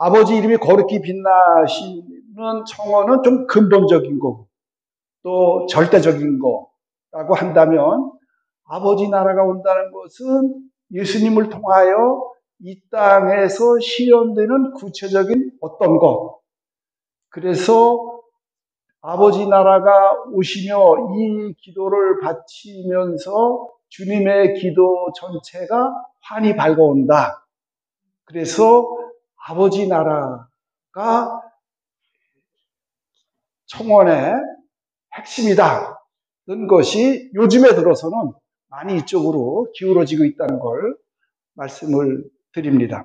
아버지 이름이 거룩히 빛나시는 청어는 좀 근본적인 거고 또 절대적인 거라고 한다면 아버지 나라가 온다는 것은 예수님을 통하여 이 땅에서 실현되는 구체적인 어떤 것. 그래서 아버지 나라가 오시며 이 기도를 바치면서 주님의 기도 전체가 환히 밝아온다. 그래서 아버지 나라가 청원의 핵심이다. 는 것이 요즘에 들어서는 많이 이쪽으로 기울어지고 있다는 걸 말씀을 드립니다.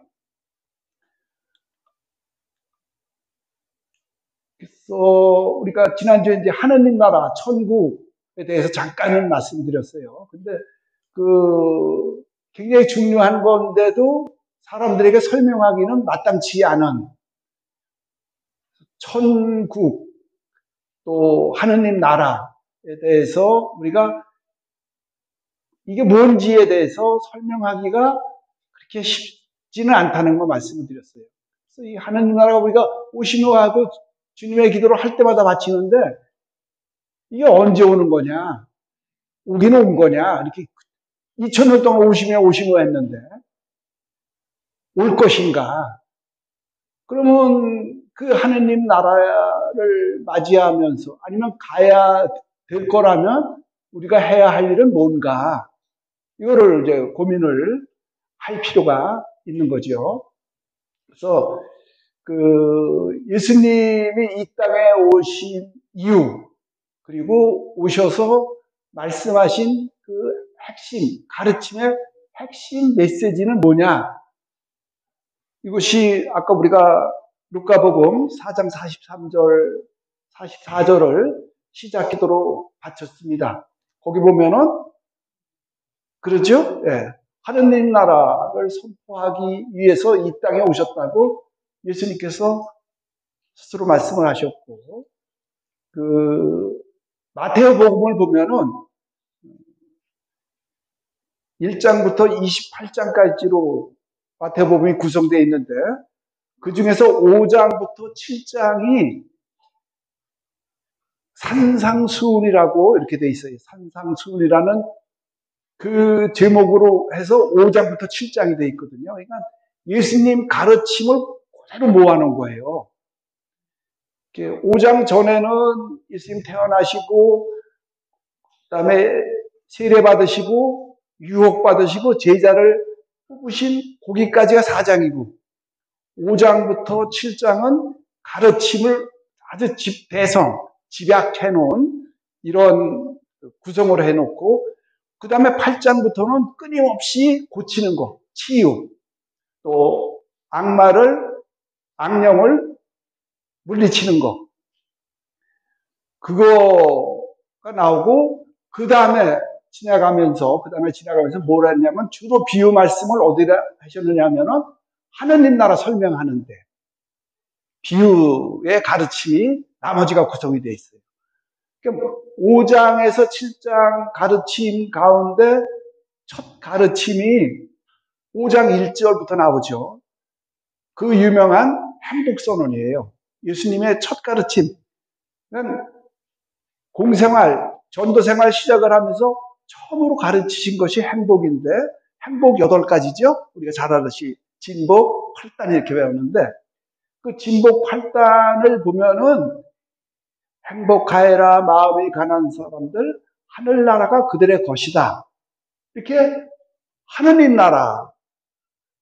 그래서 우리가 지난주에 이제 하느님 나라, 천국에 대해서 잠깐은 말씀드렸어요. 근데 굉장히 중요한 건데도 사람들에게 설명하기는 마땅치 않은 천국, 또 하느님 나라에 대해서 우리가 이게 뭔지에 대해서 설명하기가 그렇게 쉽지는 않다는 거 말씀을 드렸어요. 그래서 이 하느님 나라가 우리가 오시노 하고 주님의 기도를 할 때마다 바치는데 이게 언제 오는 거냐? 오기는 온 거냐? 이렇게 2000년 동안 오시노 했는데 올 것인가? 그러면 그 하느님 나라를 맞이하면서 아니면 가야 될 거라면 우리가 해야 할 일은 뭔가? 이거를 이제 고민을 할 필요가 있는 거죠. 그래서 예수님이 이 땅에 오신 이유, 그리고 오셔서 말씀하신 그 핵심, 가르침의 핵심 메시지는 뭐냐? 이것이 아까 우리가 루카복음 4장 43절, 44절을 시작 기도로 바쳤습니다. 거기 보면은 그러죠? 예. 하느님 나라를 선포하기 위해서 이 땅에 오셨다고 예수님께서 스스로 말씀을 하셨고, 마테오 복음을 보면은 1장부터 28장까지로 마테오 복음이 구성되어 있는데, 그 중에서 5장부터 7장이 산상수훈이라고 이렇게 되어 있어요. 산상수훈이라는 그 제목으로 해서 5장부터 7장이 되어 있거든요. 그러니까 예수님 가르침을 그대로 모아놓은 거예요. 5장 전에는 예수님 태어나시고, 그 다음에 세례받으시고, 유혹받으시고, 제자를 뽑으신 거기까지가 4장이고, 5장부터 7장은 가르침을 아주 집약해놓은 이런 구성으로 해놓고, 그 다음에 8장부터는 끊임없이 고치는 거, 치유, 또 악령을 물리치는 거, 그거가 나오고, 그 다음에 지나가면서 뭘 했냐면, 주로 비유 말씀을 어디다 하셨느냐면은, 하느님 나라 설명하는데, 비유의 가르침이 나머지가 구성이 되어 있어요. 그러니까 5장에서 7장 가르침 가운데 첫 가르침이 5장 1절부터 나오죠. 그 유명한 행복선언이에요. 예수님의 첫 가르침. 공생활, 전도생활 시작을 하면서 처음으로 가르치신 것이 행복인데, 행복 8가지죠? 우리가 잘 알듯이 진복 8단 이렇게 배우는데, 그 진복 8단을 보면은 행복하여라 마음이 가난한 사람들 하늘나라가 그들의 것이다. 이렇게 하느님 나라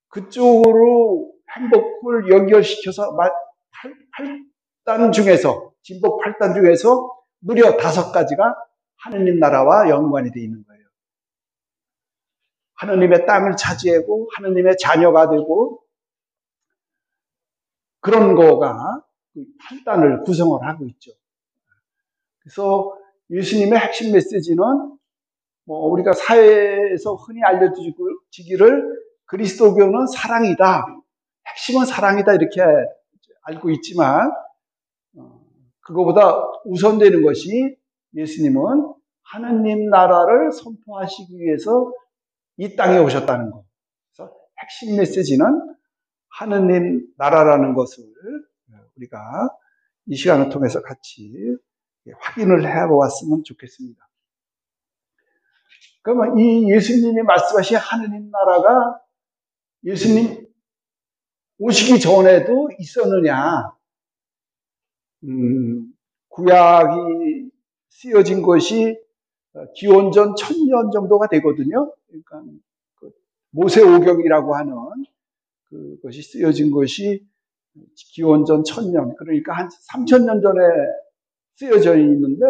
그쪽으로 행복을 연결시켜서 8단 중에서 진복 8단 중에서 무려 5가지가 하느님 나라와 연관이 되어 있는 거예요. 하느님의 땅을 차지하고 하느님의 자녀가 되고 그런 거가 8단을 구성을 하고 있죠. 그래서 예수님의 핵심 메시지는 우리가 사회에서 흔히 알려지기를 그리스도교는 사랑이다. 핵심은 사랑이다 이렇게 알고 있지만 그거보다 우선되는 것이 예수님은 하느님 나라를 선포하시기 위해서 이 땅에 오셨다는 것. 그래서 핵심 메시지는 하느님 나라라는 것을 우리가 이 시간을 통해서 같이 확인을 해보았으면 좋겠습니다. 그러면 이 예수님이 말씀하신 하느님 나라가 예수님 오시기 전에도 있었느냐? 구약이 쓰여진 것이 기원전 1000년 정도가 되거든요. 그러니까 모세오경이라고 하는 그것이 쓰여진 것이 기원전 1000년, 그러니까 한 3000년 전에 쓰여져 있는데,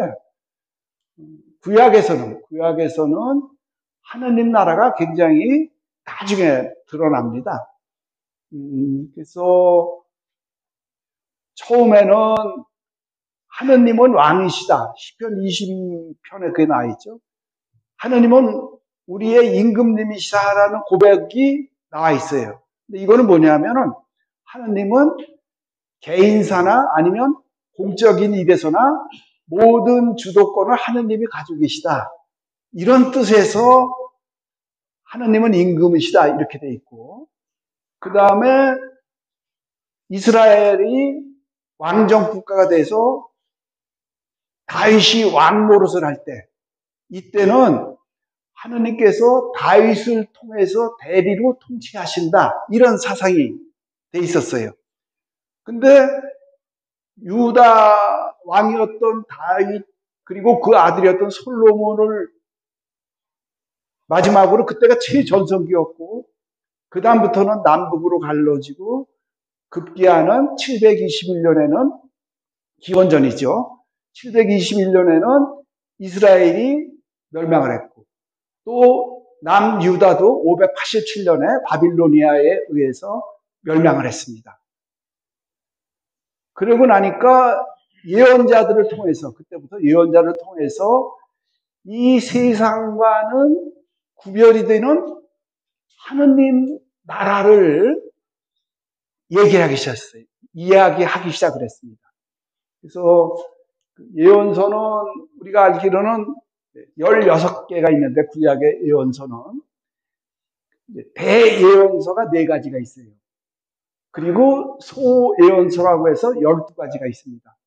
구약에서는 하느님 나라가 굉장히 나중에 드러납니다. 그래서 처음에는 하느님은 왕이시다. 시편 22편에 그게 나와 있죠. 하느님은 우리의 임금님이시다라는 고백이 나와 있어요. 근데 이거는 뭐냐면은 하느님은 개인사나 아니면 공적인 일에서나 모든 주도권을 하느님이 가지고 계시다. 이런 뜻에서 하느님은 임금이시다. 이렇게 돼 있고, 그 다음에 이스라엘이 왕정 국가가 돼서 다윗이 왕 노릇을 할 때, 이때는 하느님께서 다윗을 통해서 대리로 통치하신다. 이런 사상이 돼 있었어요. 근데 유다 왕이었던 다윗, 그리고 그 아들이었던 솔로몬을 마지막으로, 그때가 최전성기였고, 그 다음부터는 남북으로 갈라지고, 급기야는 721년에는 기원전이죠. 721년에는 이스라엘이 멸망을 했고, 또 남유다도 587년에 바빌로니아에 의해서 멸망을 했습니다. 그러고 나니까 예언자들을 통해서, 그때부터 예언자를 통해서 이 세상과는 구별이 되는 하느님 나라를 얘기하기 시작했어요. 이야기하기 시작을 했습니다. 그래서 예언서는 우리가 알기로는 16개가 있는데, 구약의 예언서는 대예언서가 4가지가 있어요. 그리고 소예언서라고 해서 12가지가 있습니다.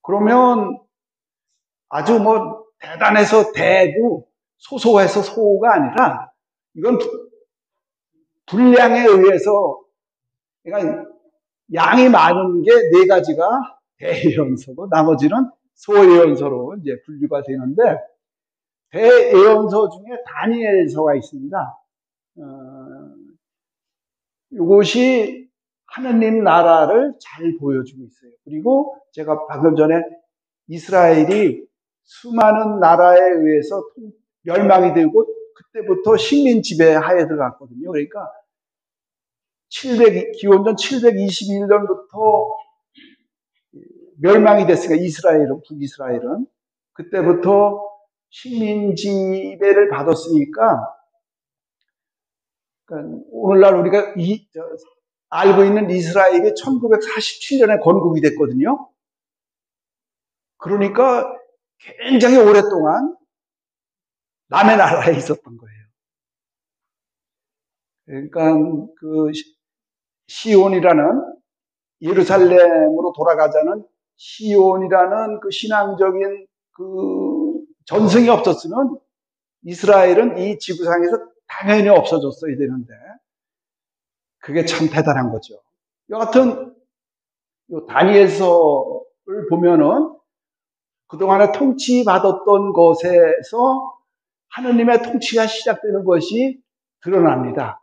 그러면 아주 대단해서 대고 소소해서 소가 아니라, 이건 분량에 의해서, 그러니까 양이 많은 게 4가지가 대예언서고 나머지는 소예언서로 이제 분류가 되는데, 대예언서 중에 다니엘서가 있습니다. 이것이 하느님 나라를 잘 보여주고 있어요. 그리고 제가 방금 전에 이스라엘이 수많은 나라에 의해서 멸망이 되고 그때부터 식민 지배 하에 들어갔거든요. 그러니까 기원전 721년부터 멸망이 됐으니까 이스라엘은, 북이스라엘은 그때부터 식민 지배를 받았으니까, 그러니까 오늘날 우리가 알고 있는 이스라엘이 1947년에 건국이 됐거든요. 그러니까 굉장히 오랫동안 남의 나라에 있었던 거예요. 그러니까 그 시온이라는, 예루살렘으로 돌아가자는 시온이라는 그 신앙적인 그 전승이 없었으면 이스라엘은 이 지구상에서 당연히 없어졌어야 되는데, 그게 참 대단한 거죠. 여하튼 다니엘서를 보면은 그동안에 통치받았던 것에서 하느님의 통치가 시작되는 것이 드러납니다.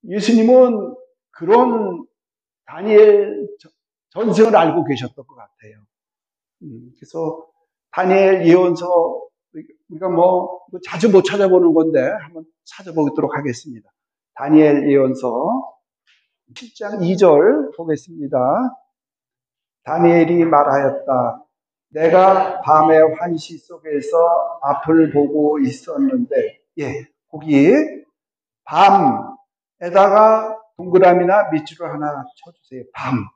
예수님은 그런 다니엘 전승을 알고 계셨던 것 같아요. 그래서 다니엘 예언서, 우리가 자주 못 찾아보는 건데 한번 찾아보도록 하겠습니다. 다니엘 예언서 7장 2절 보겠습니다. 다니엘이 말하였다. 내가 밤의 환시 속에서 앞을 보고 있었는데, 거기 밤에다가 동그라미나 밑줄을 하나 쳐주세요. 밤.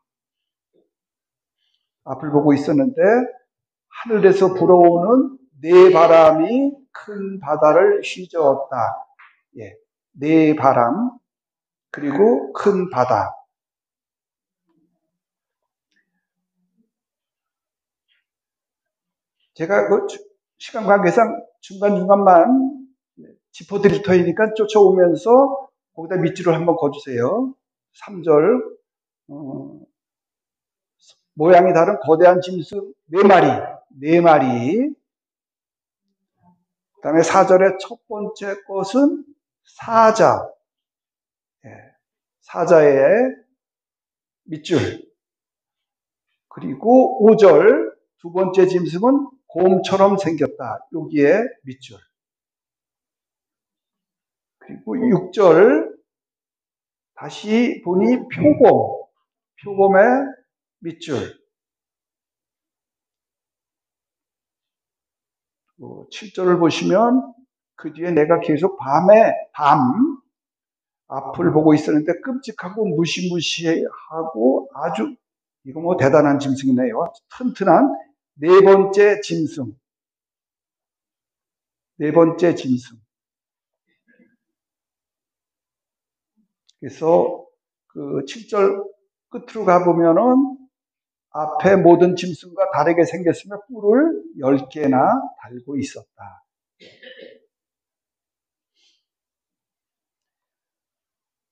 앞을 보고 있었는데 하늘에서 불어오는 네 바람이 큰 바다를 휘저었다. 네 바람. 그리고 큰 바다. 제가 그 시간 관계상 중간중간만 짚어드릴 터이니까 쫓아오면서 거기다 밑줄을 한번 그어주세요. 3절 모양이 다른 거대한 짐승 4마리. 그 다음에 4절의 첫 번째 것은 사자. 사자의 밑줄. 그리고 5절 두 번째 짐승은 곰처럼 생겼다. 여기에 밑줄. 그리고 6절 다시 보니 표범의 밑줄. 7절을 보시면 그 뒤에 내가 계속 밤 앞을 보고 있었는데 끔찍하고 무시무시하고 아주 이거 뭐 대단한 짐승이네요. 튼튼한 네 번째 짐승. 그래서 그 7절 끝으로 가보면은 앞에 모든 짐승과 다르게 생겼으며 뿔을 10개나 달고 있었다.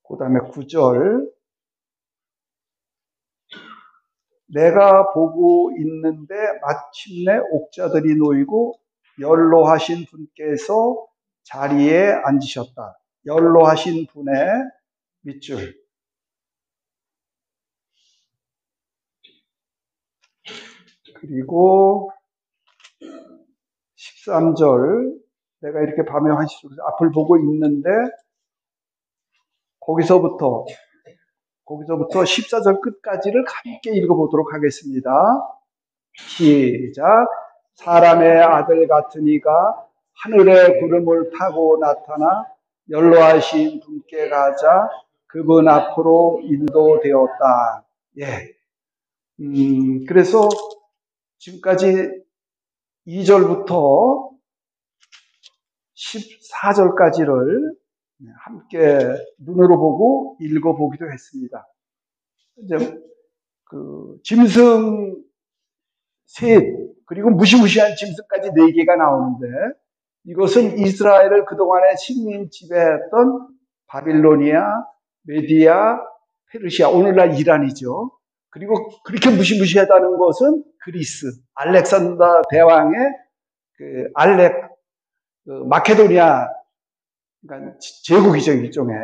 그 다음에 9절 내가 보고 있는데 마침내 옥자들이 놓이고 연로하신 분께서 자리에 앉으셨다. 연로하신 분의 밑줄. 그리고 13절 내가 이렇게 밤에 환시 속에서 앞을 보고 있는데 거기서부터 14절 끝까지를 함께 읽어보도록 하겠습니다. 시작. 사람의 아들 같은 이가 하늘의 구름을 타고 나타나 연로하신 분께 가자 그분 앞으로 인도되었다. 예. 그래서 지금까지 2절부터 14절까지를 함께 눈으로 보고 읽어보기도 했습니다. 이제 그 짐승 셋 그리고 무시무시한 짐승까지 4개가 나오는데 이것은 이스라엘을 그동안에 식민 지배했던 바빌로니아, 메디아, 페르시아, 오늘날 이란이죠. 그리고 그렇게 무시무시하다는 것은 그리스, 알렉산더 대왕의 마케도니아, 그러니까 제국이죠, 일종의.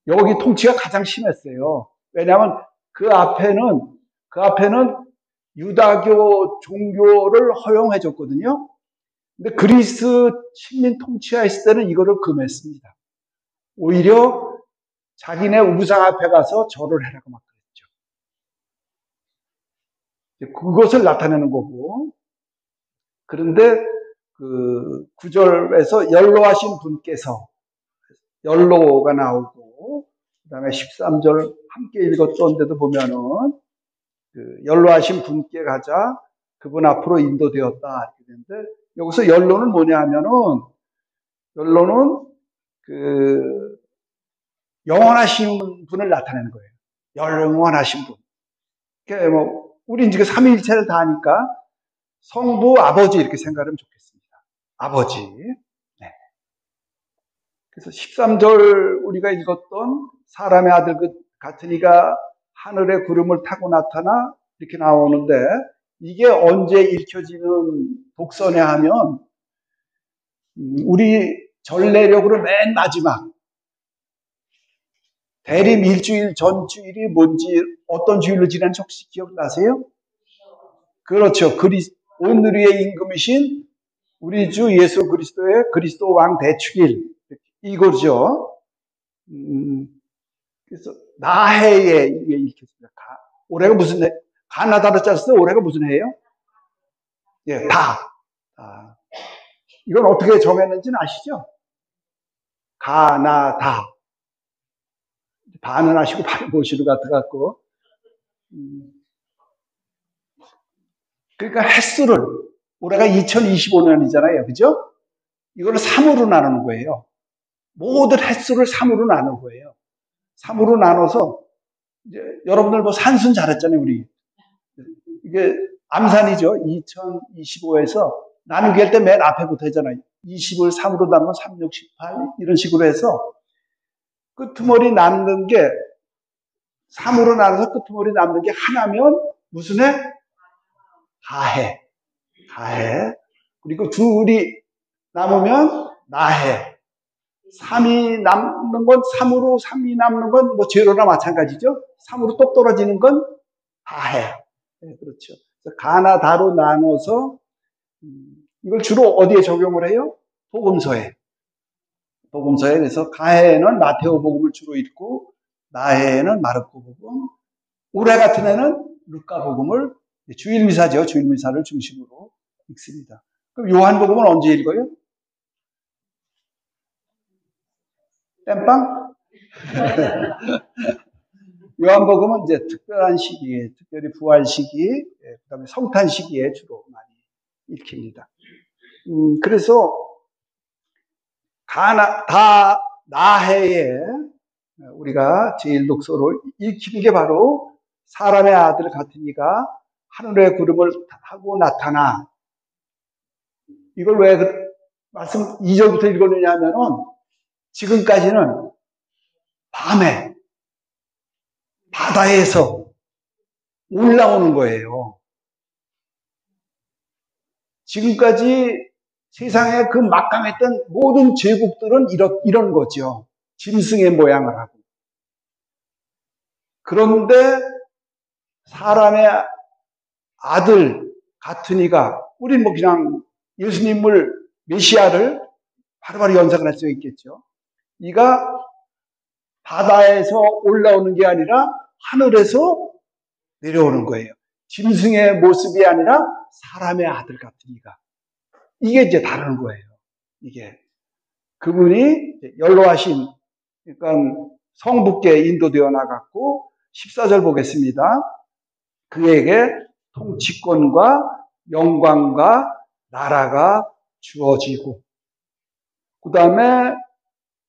여기 통치가 가장 심했어요. 왜냐하면 그 앞에는 유다교 종교를 허용해 줬거든요. 근데 그리스 식민 통치하였을 때는 이거를 금했습니다. 오히려 자기네 우상 앞에 가서 절을 해라고 막 그랬죠. 그것을 나타내는 거고. 그런데 그 9절에서 연로하신 분께서 연로가 나오고 그다음에 13절 함께 읽었던 데도 보면은 그 연로하신 분께 가자 그분 앞으로 인도되었다 이렇게 되는데 여기서 연로는 뭐냐 하면은 연로는 그 영원하신 분을 나타내는 거예요. 영원하신 분. 그러니까 뭐 우리 이제 삼위일체를 다 하니까 성부 아버지 이렇게 생각하면 좋겠습니다. 아버지. 네. 그래서 13절 우리가 읽었던 사람의 아들 같은 이가 하늘의 구름을 타고 나타나 이렇게 나오는데 이게 언제 읽혀지는 독서냐 하면 우리 전례력으로 맨 마지막 대림 일주일 전 주일이 뭔지 어떤 주일로 지난지 혹시 기억나세요? 그렇죠. 오늘 위의 임금이신 우리 주 예수 그리스도의 그리스도 왕 대축일 이거죠. 그래서 나해에 이게 읽혔습니다. 올해가 무슨 해? 가나다로 짰어요. 올해가 무슨 해예요? 예, 이건 어떻게 정했는지는 아시죠? 가나다. 반은 아시고 반은 모시는 것 같아갖고. 그러니까 횟수를 올해가 2025년이잖아요. 그죠? 이거를 3으로 나누는 거예요. 모든 횟수를 3으로 나눈 거예요. 3으로 나눠서 이제 여러분들 뭐 산순 잘했잖아요, 우리. 이게 암산이죠. 2025에서 나누기 할 때 맨 앞에 붙어 있잖아요. 20을 3으로 나누면 3, 6, 18 이런 식으로 해서 끄트머리 남는 게 3으로 나눠서 끄트머리 남는 게 하나면 무슨 해? 다해. 다해. 그리고 둘이 남으면 나해. 3이 남는 건 3으로 3이 남는 건 뭐 제로나 마찬가지죠. 3으로 똑 떨어지는 건 다해. 네, 그렇죠. 가나 다로 나눠서 이걸 주로 어디에 적용을 해요? 복음서에. 복음서에. 그래서 가해에는 마테오 복음을 주로 읽고 나해에는 마르코 복음, 올해 같은 해는 루카 복음을 주일미사죠. 주일미사를 중심으로 읽습니다. 그럼 요한 복음은 언제 읽어요? 땜빵? 요한 복음은 이제 특별한 시기에, 특별히 부활 시기, 그다음에 성탄 시기에 주로 많이 읽힙니다. 그래서 다 나해에 우리가 제일 독서로 읽히는 게 바로 사람의 아들 같은 이가 하늘의 구름을 타고 나타나. 이걸 왜 말씀 2절부터 읽었느냐 하면은 지금까지는 밤에 바다에서 올라오는 거예요. 지금까지 세상에 그 막강했던 모든 제국들은 이런 거죠. 짐승의 모양을 하고. 그런데 사람의 아들 같은 이가, 우린 뭐 그냥 예수님을, 메시아를 바로바로 연상을 할 수 있겠죠. 이가 바다에서 올라오는 게 아니라 하늘에서 내려오는 거예요. 짐승의 모습이 아니라 사람의 아들 같은 이가. 이게 이제 다른 거예요. 이게. 그분이 연로하신, 그러니까 성부께 인도되어 나갔고, 14절 보겠습니다. 그에게 통치권과 영광과 나라가 주어지고, 그 다음에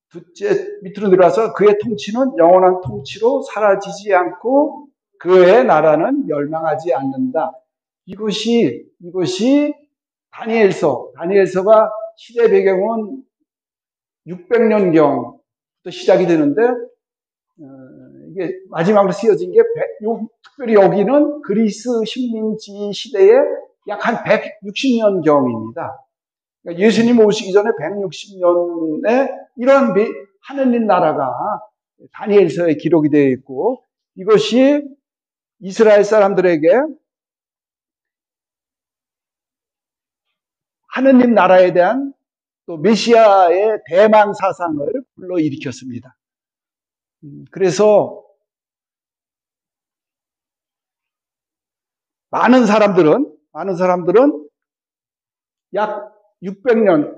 둘째 밑으로 내려와서 그의 통치는 영원한 통치로 사라지지 않고 그의 나라는 멸망하지 않는다. 이것이 다니엘서가 시대 배경은 600년경부터 시작이 되는데 이게 마지막으로 쓰여진 게 특별히 여기는 그리스 식민지 시대에 약 한 160년경입니다. 그러니까 예수님 오시기 전에 160년에 이런 하느님 나라가 다니엘서에 기록이 되어 있고, 이것이 이스라엘 사람들에게 하느님 나라에 대한 또 메시아의 대망 사상을 불러일으켰습니다. 그래서 많은 사람들은 약 600년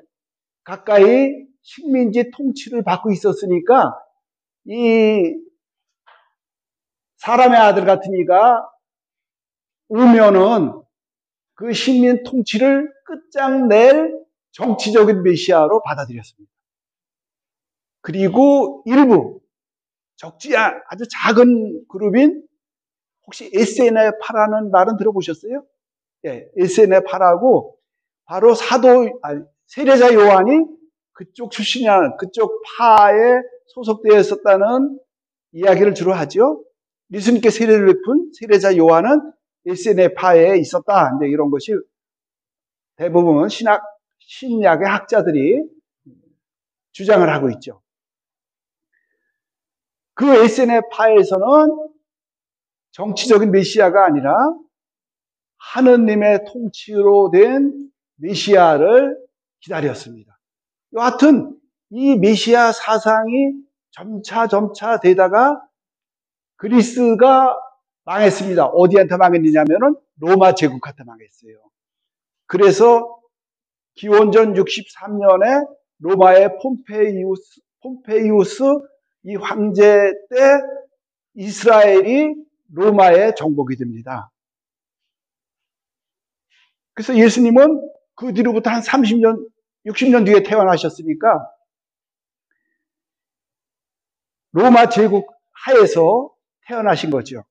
가까이 식민지 통치를 받고 있었으니까 이 사람의 아들 같은 이가 오면은 그 식민 통치를 끝장낼 정치적인 메시아로 받아들였습니다. 그리고 일부 아주 작은 그룹인, 혹시 SNF라는 말은 들어보셨어요? 예, SNF라고 바로 세례자 요한이 그쪽 출신이야, 그쪽 파에 소속되어 있었다는 이야기를 주로 하죠. 예수님께 세례를 베푼 세례자 요한은 SNF파에 있었다. 이제 이런 것이 대부분 신약의 학자들이 주장을 하고 있죠. 그 SNF파에서는 정치적인 메시아가 아니라 하느님의 통치로 된 메시아를 기다렸습니다. 여하튼 이 메시아 사상이 점차 되다가 그리스가 망했습니다. 어디한테 망했느냐면은 로마 제국한테 망했어요. 그래서 기원전 63년에 로마의 폼페이우스 이 황제 때 이스라엘이 로마에 정복이 됩니다. 그래서 예수님은 그 뒤로부터 한 30년, 60년 뒤에 태어나셨으니까 로마 제국 하에서 태어나신 거죠.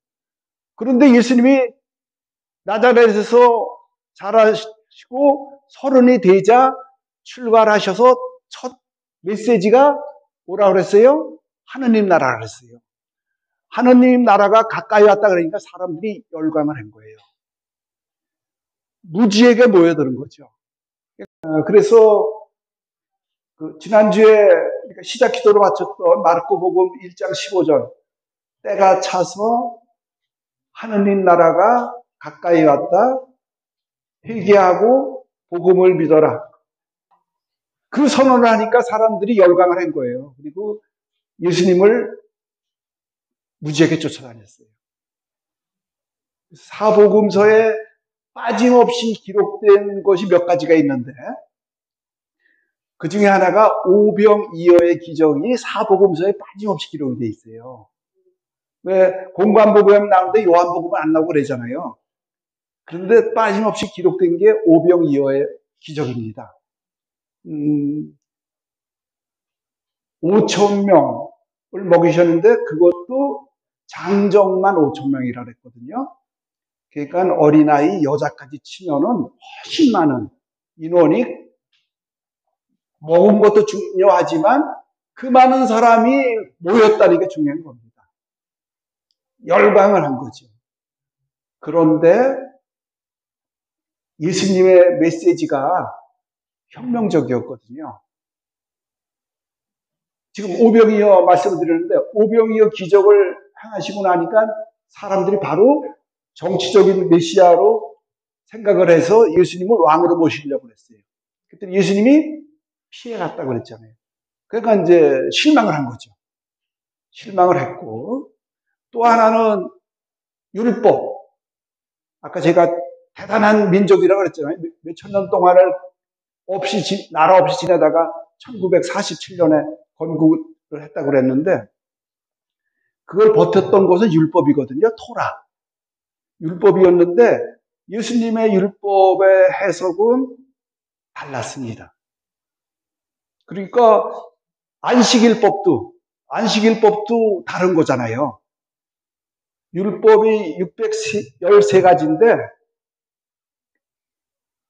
그런데 예수님이 나자렛에서 자라시고 30이 되자 출발하셔서 첫 메시지가 뭐라 그랬어요? 하느님 나라 그랬어요. 하느님 나라가 가까이 왔다 그러니까 사람들이 열광을 한 거예요. 무지에게 모여드는 거죠. 그래서 지난주에 시작 기도로 마쳤던 마르코복음 1장 15절 때가 차서 하느님 나라가 가까이 왔다 회개하고 복음을 믿어라. 그 선언을 하니까 사람들이 열광을 한 거예요. 그리고 예수님을 무지하게 쫓아다녔어요. 사복음서에 빠짐없이 기록된 것이 몇 가지가 있는데 그 중에 하나가 오병이어의 기적이 사복음서에 빠짐없이 기록이 되어 있어요. 왜 공관복음 나오는데 요한복음은 안 나오고 그러잖아요. 그런데 빠짐없이 기록된 게 오병이어의 기적입니다. 5,000명을 먹이셨는데 그것도 장정만 5,000명이라 그랬거든요. 그러니까 어린아이 여자까지 치면은 훨씬 많은 인원이 먹은 것도 중요하지만 그 많은 사람이 모였다는 게 중요한 겁니다. 열광을 한 거죠. 그런데 예수님의 메시지가 혁명적이었거든요. 지금 오병이어 말씀을 드렸는데 오병이어 기적을 행하시고 나니까 사람들이 바로 정치적인 메시아로 생각을 해서 예수님을 왕으로 모시려고 했어요. 그때 예수님이 피해갔다고 그랬잖아요. 그러니까 이제 실망을 한 거죠. 실망을 했고 또 하나는 율법. 아까 제가 대단한 민족이라고 그랬잖아요. 몇천 년 동안을 나라 없이 지내다가 1947년에 건국을 했다고 그랬는데 그걸 버텼던 것은 율법이거든요. 토라. 율법이었는데 예수님의 율법의 해석은 달랐습니다. 그러니까 안식일법도 다른 거잖아요. 율법이 613가지인데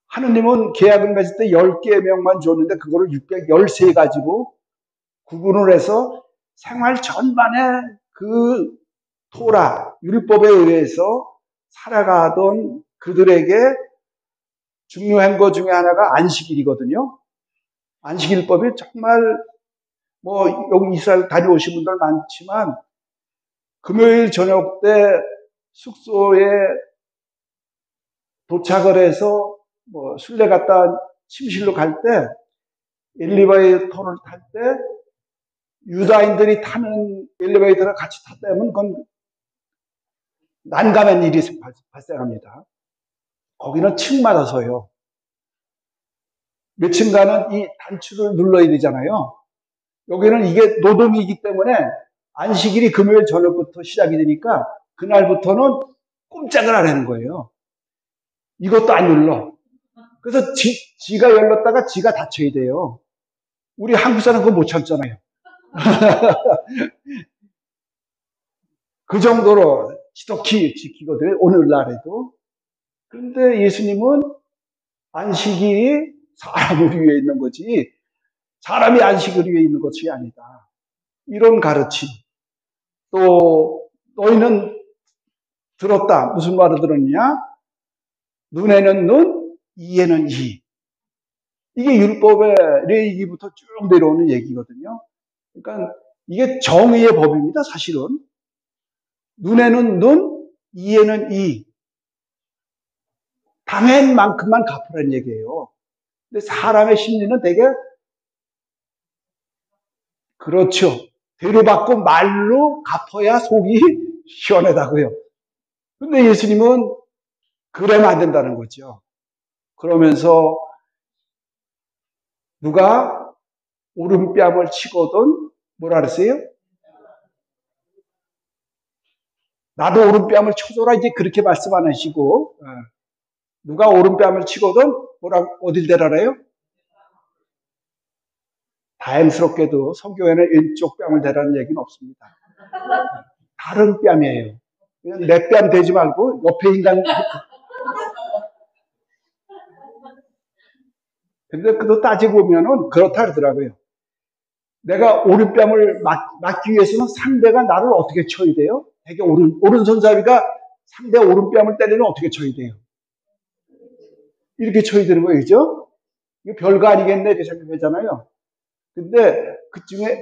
하느님은 계약을 맺을 때 10계명만 줬는데 그거를 613가지로 구분을 해서 생활 전반에 그 토라, 율법에 의해서 살아가던 그들에게 중요한 것 중에 하나가 안식일이거든요. 안식일법이 정말 여기 이스라엘 다녀오신 분들 많지만 금요일 저녁 때 숙소에 도착을 해서 술래 갔다 침실로 갈 때 엘리베이터를 탈 때 유다인들이 타는 엘리베이터를 같이 탔다면 그건 난감한 일이 발생합니다. 거기는 층마다 서요. 몇 층가는 이 단추를 눌러야 되잖아요. 여기는 이게 노동이기 때문에 안식일이 금요일 저녁부터 시작이 되니까 그날부터는 꼼짝을 안 하는 거예요. 이것도 안 눌러. 그래서 지가 열렸다가 지가 닫혀야 돼요. 우리 한국 사람 그거 못 참잖아요. 그 정도로 지독히 지키거든요. 오늘날에도. 그런데 예수님은 안식일이 사람을 위해 있는 거지 사람이 안식을 위해 있는 것이 아니다. 이런 가르침. 또 너희는 들었다. 무슨 말을 들었냐? 눈에는 눈, 이에는 이. 이게 율법의 레위기부터 쭉 내려오는 얘기거든요. 그러니까 이게 정의의 법입니다. 사실은. 눈에는 눈, 이에는 이. 당한 만큼만 갚으라는 얘기예요. 근데 사람의 심리는 되게 그렇죠. 대로받고 말로 갚아야 속이 시원하다고요. 근데 예수님은 그러면 안 된다는 거죠. 그러면서 누가 오른뺨을 치거든 뭐라 그랬어요? 나도 오른뺨을 쳐줘라 이제 그렇게 말씀 안 하시고 누가 오른뺨을 치거든 뭐라 어딜 대라래요? 다행스럽게도 성경에는 왼쪽 뺨을 대라는 얘기는 없습니다. 다른 뺨이에요. 그냥 내 뺨 대지 말고 옆에 인간. 근데 그거 따지고 보면은 그렇다 그러더라고요. 내가 오른뺨을 맞기 위해서는 상대가 나를 어떻게 쳐야 돼요? 되게 오른손잡이가 상대 오른뺨을 때리면 어떻게 쳐야 돼요? 이렇게 쳐야 되는 거예요, 그죠? 이거 별거 아니겠네, 이렇게 생각하잖아요. 근데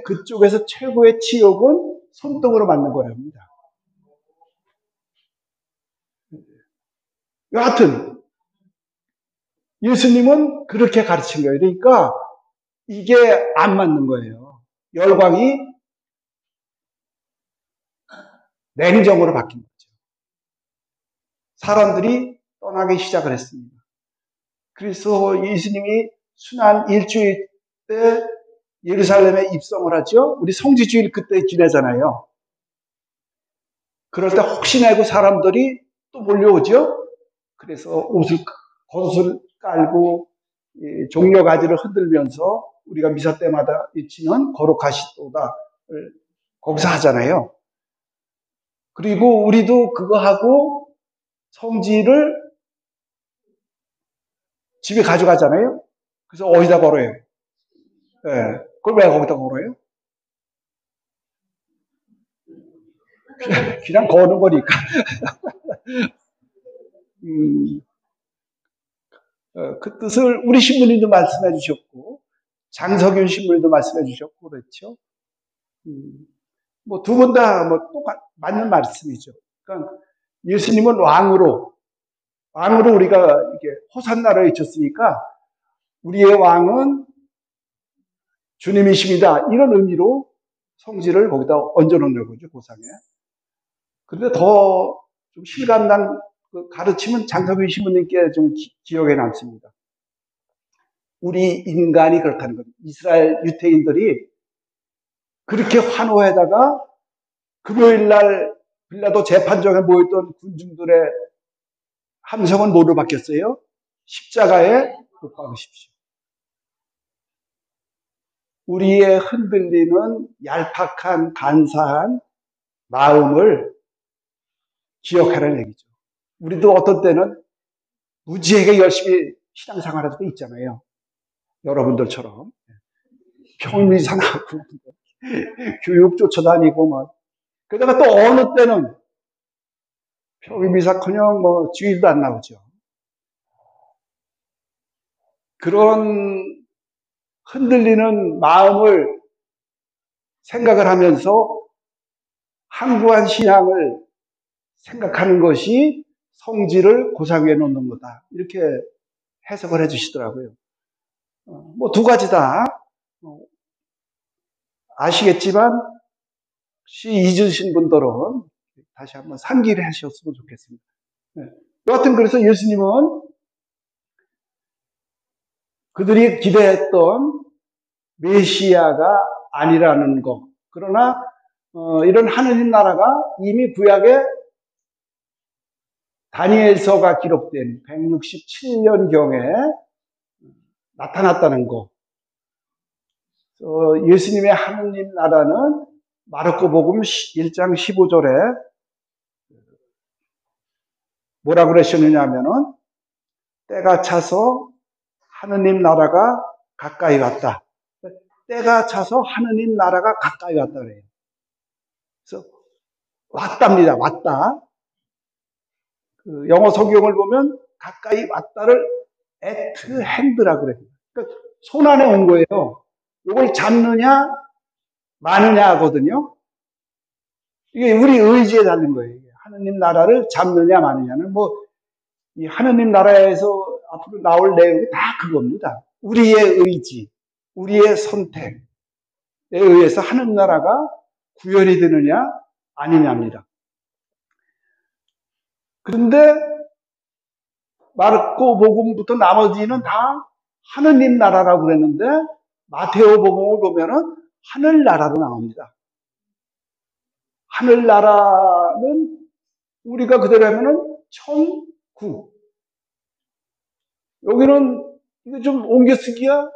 그쪽에서 최고의 치욕은 손등으로 맞는 거랍니다. 여하튼, 예수님은 그렇게 가르친 거예요. 그러니까 이게 안 맞는 거예요. 열광이 냉정으로 바뀐 거죠. 사람들이 떠나기 시작을 했습니다. 그래서 예수님이 순환 일주일 때 예루살렘에 입성을 하죠. 우리 성지주일 그때 지내잖아요. 그럴 때 혹시나 하고 사람들이 또 몰려오죠. 그래서 겉옷을 깔고 종려가지를 흔들면서 우리가 미사 때마다 외치는 거룩하시도다를 거기서 하잖아요. 그리고 우리도 그거 하고 성지를 집에 가져가잖아요. 그래서 어디다 걸어요? 네. 그걸 왜 거기다 걸어요? 그냥 거는 거니까. 그 뜻을 우리 신부님도 말씀해 주셨고, 장석윤 신부님도 말씀해 주셨고, 그렇죠. 뭐 두 분 다 뭐 맞는 말씀이죠. 그러니까 예수님은 왕으로 우리가 이렇게 호산나를 외쳤으니까 우리의 왕은 주님이십니다. 이런 의미로 성지를 거기다 얹어놓는 거죠, 고상에. 그런데 더 좀 실감난 그 가르침은 장석윤 신부님께 좀 기억에 남습니다. 우리 인간이 그렇다는 거죠. 이스라엘 유태인들이 그렇게 환호에다가 금요일 날 빌라도 재판정에 모였던 군중들의 함성은 뭐로 바뀌었어요? 십자가에 못 박으십시오. 우리의 흔들리는 얄팍한 간사한 마음을 기억하라는 얘기죠. 우리도 어떤 때는 무지하게 열심히 신앙생활 할 때 있잖아요. 여러분들처럼. 평일미산하고 교육 쫓아다니고 막. 그러다가 또 어느 때는 평일미사커녕 뭐 주일도 안 나오죠. 그런 흔들리는 마음을 생각을 하면서 항구한 신앙을 생각하는 것이 성지를 고상 위에 놓는 거다. 이렇게 해석을 해 주시더라고요. 뭐 두 가지 다 아시겠지만 혹시 잊으신 분들은 다시 한번 상기를 하셨으면 좋겠습니다. 여하튼 그래서 예수님은 그들이 기대했던 메시아가 아니라는 것. 그러나 이런 하느님 나라가 이미 구약에 다니엘서가 기록된 167년경에 나타났다는 것. 예수님의 하느님 나라는 마르코복음 1장 15절에 뭐라고 그러셨느냐 하면은 때가 차서 하느님 나라가 가까이 왔다. 때가 차서 하느님 나라가 가까이 왔다 그래요. 그래서 왔답니다. 왔다. 그 영어 성경을 보면 가까이 왔다를 at hand라고 그래요. 그러니까 손 안에 온 거예요. 이걸 잡느냐 마느냐 하거든요. 이게 우리 의지에 달린 거예요. 하느님 나라를 잡느냐 마느냐는 뭐 이 하느님 나라에서 앞으로 나올 내용이 다 그겁니다. 우리의 의지, 우리의 선택에 의해서 하느님 나라가 구현이 되느냐 아니냐입니다. 그런데 마르코 복음부터 나머지는 다 하느님 나라라고 그랬는데 마테오 복음을 보면은 하늘 나라로 나옵니다. 하늘 나라는 우리가 그대로 하면은 천국. 여기는 이거 좀 옮겨 쓰기야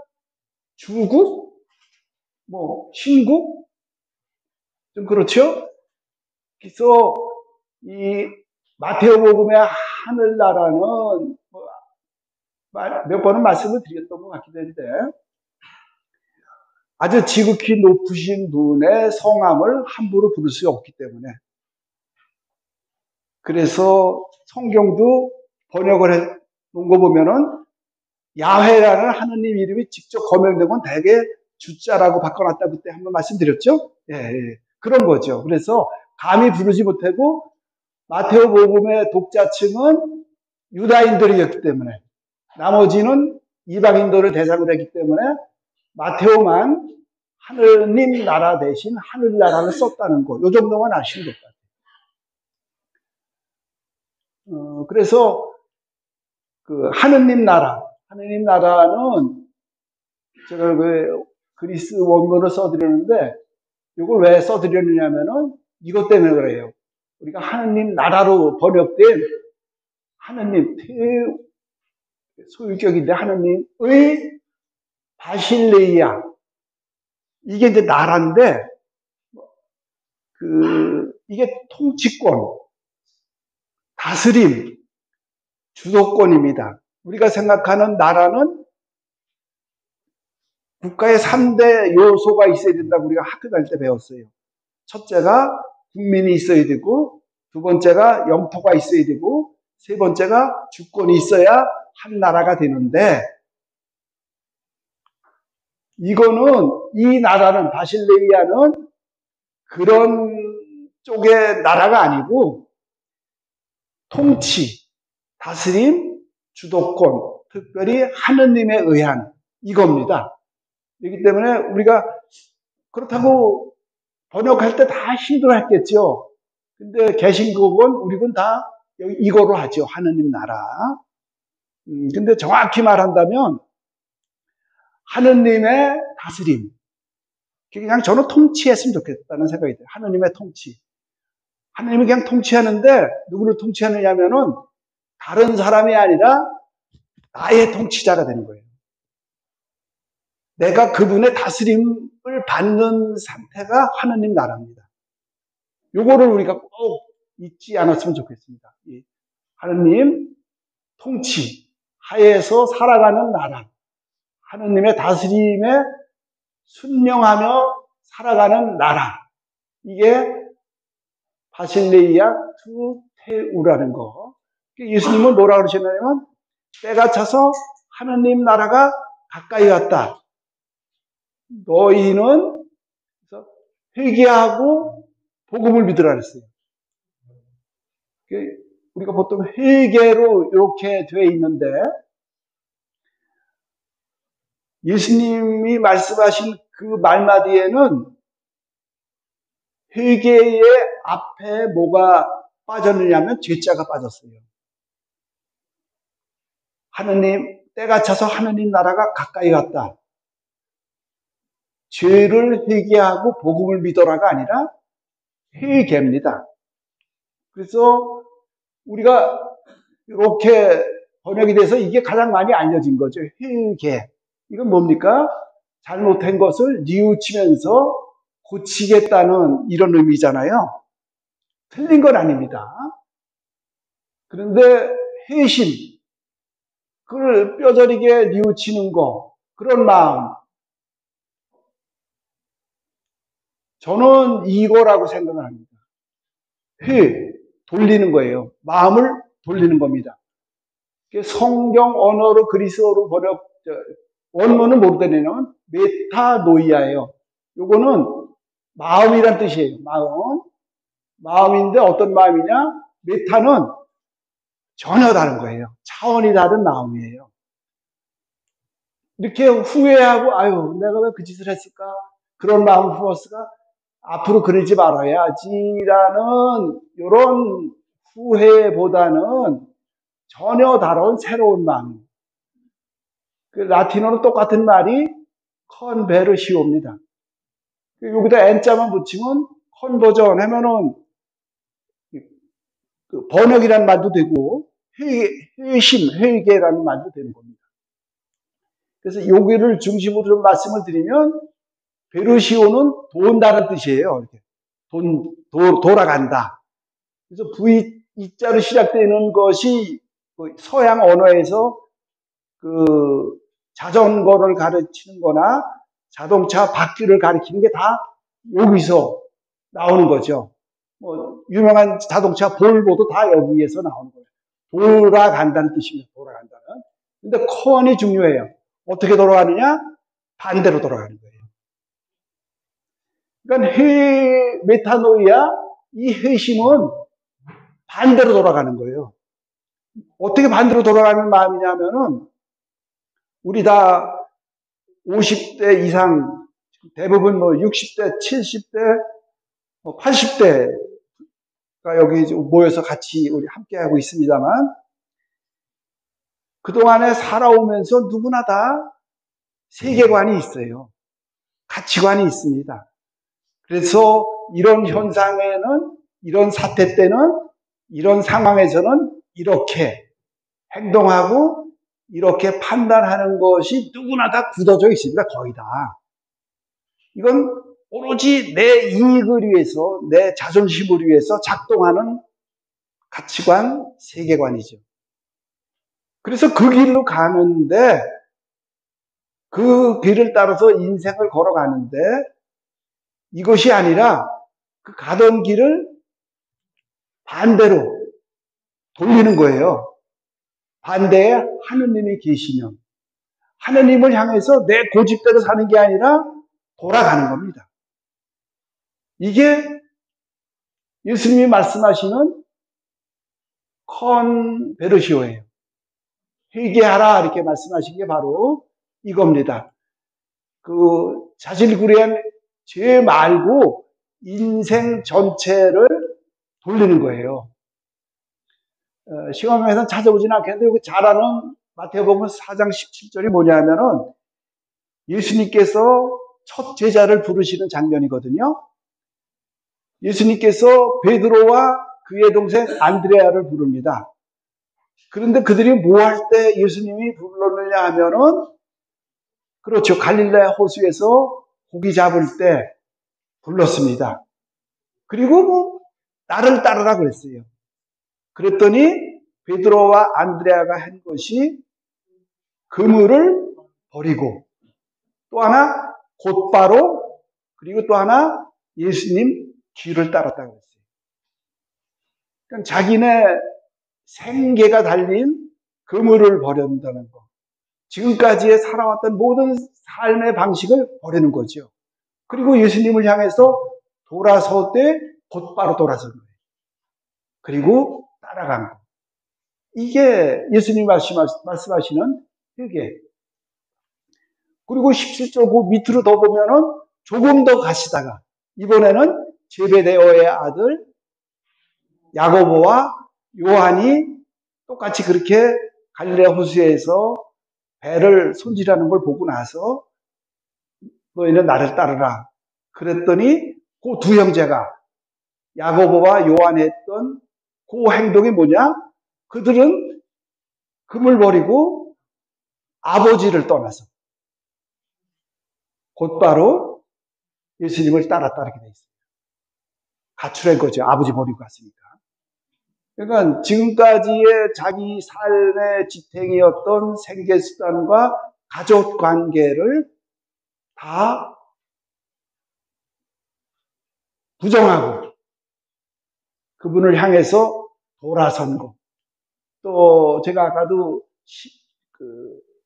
주국? 신국? 좀 그렇죠? 그래서 이 마테오복음의 하늘나라는 몇 번은 말씀을 드렸던 것 같기도 한데 아주 지극히 높으신 분의 성함을 함부로 부를 수 없기 때문에 그래서 성경도 번역을 해 놓은 거 보면은 야훼라는 하느님 이름이 직접 거명된 건 대개 주자라고 바꿔놨다 그때 한번 말씀드렸죠? 예. 그런 거죠. 그래서 감히 부르지 못하고 마테오복음의 독자층은 유다인들이었기 때문에 나머지는 이방인들을 대상으로 했기 때문에 마테오만 하느님 나라 대신 하늘나라를 썼다는 거. 요 정도만 아시면 될 것 같아요. 그래서 그 하느님 나라는 제가 그 그리스 원문을 써드렸는데 이걸 왜 써드렸느냐면은 이것 때문에 그래요. 우리가 하느님 나라로 번역된 하느님 소유격인데 하느님의 바실레이아 이게 이제 나라인데 이게 통치권, 다스림, 주도권입니다. 우리가 생각하는 나라는 국가의 3대 요소가 있어야 된다고 우리가 학교 다닐 때 배웠어요. 첫째가 국민이 있어야 되고, 두 번째가 영토가 있어야 되고, 세 번째가 주권이 있어야 한 나라가 되는데, 이 나라는, 바실레이아는 그런 쪽의 나라가 아니고, 통치, 다스림, 주도권, 특별히 하느님에 의한 이겁니다. 그렇기 때문에 우리가 그렇다고 번역할 때 다 힘들어했겠죠. 근데 개신국은 우리는 다 이거로 하죠. 하느님 나라. 근데 정확히 말한다면 하느님의 다스림. 그냥 저는 통치했으면 좋겠다는 생각이 들어요. 하느님의 통치. 하느님이 그냥 통치하는데 누구를 통치하느냐면은 다른 사람이 아니라 나의 통치자가 되는 거예요. 내가 그분의 다스림을 받는 상태가 하느님 나라입니다. 요거를 우리가 꼭 잊지 않았으면 좋겠습니다. 하느님 통치 하에서 살아가는 나라, 하느님의 다스림에 순명하며 살아가는 나라, 이게 바실레이아 투테우라는 거. 예수님은 뭐라 그러셨냐면 때가 차서 하느님 나라가 가까이 왔다. 너희는 회개하고 복음을 믿으라 그랬어요. 우리가 보통 회개로 이렇게 되어 있는데 예수님이 말씀하신 그 말마디에는 회개의 앞에 뭐가 빠졌느냐면 죄자가 빠졌어요. 하느님 때가 차서 하느님 나라가 가까이 왔다. 죄를 회개하고 복음을 믿어라가 아니라 회개입니다. 그래서 우리가 이렇게 번역이 돼서 이게 가장 많이 알려진 거죠. 회개. 이건 뭡니까? 잘못한 것을 뉘우치면서 고치겠다는 이런 의미잖아요. 틀린 건 아닙니다. 그런데 회심, 그걸 뼈저리게 뉘우치는 거, 그런 마음. 저는 이거라고 생각을 합니다. 돌리는 거예요. 마음을 돌리는 겁니다. 성경 언어로 그리스어로 번역, 원문은 모르더니는 메타노이아예요. 요거는 마음이란 뜻이에요. 마음인데 어떤 마음이냐? 메타는 전혀 다른 거예요. 차원이 다른 마음이에요. 이렇게 후회하고 아유 내가 왜 그 짓을 했을까? 그런 마음을 품었을까? 앞으로 그러지 말아야지라는 이런 후회보다는 전혀 다른 새로운 마음. 그 라틴어는 똑같은 말이 컨베르시오입니다. 여기다 N자만 붙이면 컨버전 하면은 그 번역이라는 말도 되고 회개라는 말도 되는 겁니다. 그래서 여기를 중심으로 좀 말씀을 드리면 베르시오는 돈다는 뜻이에요. 이렇게 돌아간다. 그래서 이자로 시작되는 것이 서양 언어에서 그 자전거를 가르치는 거나 자동차 바퀴를 가리키는 게 다 여기서 나오는 거죠. 뭐 유명한 자동차 볼보도 다 여기에서 나오는 거예요. 돌아간다는 뜻입니다. 돌아간다는. 근데 코언이 중요해요. 어떻게 돌아가느냐? 반대로 돌아가는 거예요. 그러니까 메타노이아, 이 회심은 반대로 돌아가는 거예요. 어떻게 반대로 돌아가는 마음이냐면은, 우리 다 50대 이상, 대부분 뭐 60대, 70대, 80대가 여기 모여서 같이 우리 함께하고 있습니다만, 그동안에 살아오면서 누구나 다 세계관이 있어요. 가치관이 있습니다. 그래서 이런 현상에는, 이런 사태 때는, 이런 상황에서는 이렇게 행동하고 이렇게 판단하는 것이 누구나 다 굳어져 있습니다. 거의 다. 이건 오로지 내 이익을 위해서, 내 자존심을 위해서 작동하는 가치관, 세계관이죠. 그래서 그 길로 가는데, 그 길을 따라서 인생을 걸어가는데, 이것이 아니라 그 가던 길을 반대로 돌리는 거예요. 반대에 하느님이 계시면 하느님을 향해서 내 고집대로 사는 게 아니라 돌아가는 겁니다. 이게 예수님이 말씀하시는 컨베르시오예요. 회개하라 이렇게 말씀하신 게 바로 이겁니다. 그 자질구레한 죄 말고 인생 전체를 돌리는 거예요. 시간에서는 찾아보지는 않겠는데 여기 잘 아는 마태복음 4장 17절이 뭐냐면은 예수님께서 첫 제자를 부르시는 장면이거든요. 예수님께서 베드로와 그의 동생 안드레아를 부릅니다. 그런데 그들이 뭐 할 때 예수님이 불렀느냐 하면은, 그렇죠, 갈릴레아 호수에서 고기 잡을 때 불렀습니다. 그리고 뭐 나를 따르라 그랬어요. 그랬더니 베드로와 안드레아가 한 것이 그물을 버리고, 또 하나 곧바로, 그리고 또 하나 예수님 뒤를 따랐다고 했어요. 그러니까 자기네 생계가 달린 그물을 버린다는 거. 지금까지의 살아왔던 모든 삶의 방식을 버리는 거죠. 그리고 예수님을 향해서 돌아설 때 곧바로 돌아선 거예요. 그리고 따라간 거. 이게 예수님이 말씀하시는 회개. 그리고 17절 그 밑으로 더 보면은 조금 더 가시다가 이번에는 제베데오의 아들 야고보와 요한이 똑같이 그렇게 갈릴레아 호수에서 배를 손질하는 걸 보고 나서 너희는 나를 따르라. 그랬더니 그 두 형제가 야고보와 요한이 했던 그 행동이 뭐냐? 그들은 금을 버리고 아버지를 떠나서 곧바로 예수님을 따랐다 이렇게 돼 있어요. 가출한 거죠. 아버지 버리고 갔으니까. 그러니까 지금까지의 자기 삶의 지탱이었던 생계수단과 가족 관계를 다 부정하고 그분을 향해서 돌아선 거. 또 제가 아까도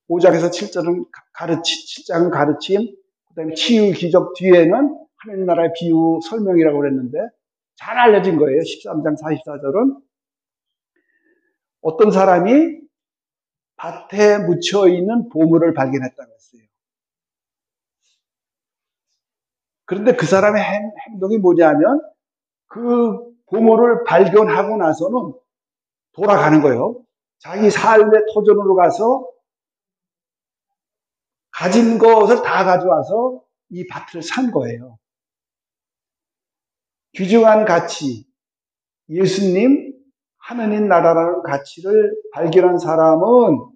5장에서 7절은 7장은 가르침, 그 다음에 치유 기적 뒤에는 하나님 나라의 비유 설명이라고 그랬는데 잘 알려진 거예요. 13장 44절은 어떤 사람이 밭에 묻혀있는 보물을 발견했다고 했어요. 그런데 그 사람의 행동이 뭐냐면 그 보물을 발견하고 나서는 돌아가는 거예요. 자기 삶의 터전으로 가서 가진 것을 다 가져와서 이 밭을 산 거예요. 귀중한 가치, 예수님, 하느님 나라라는 가치를 발견한 사람은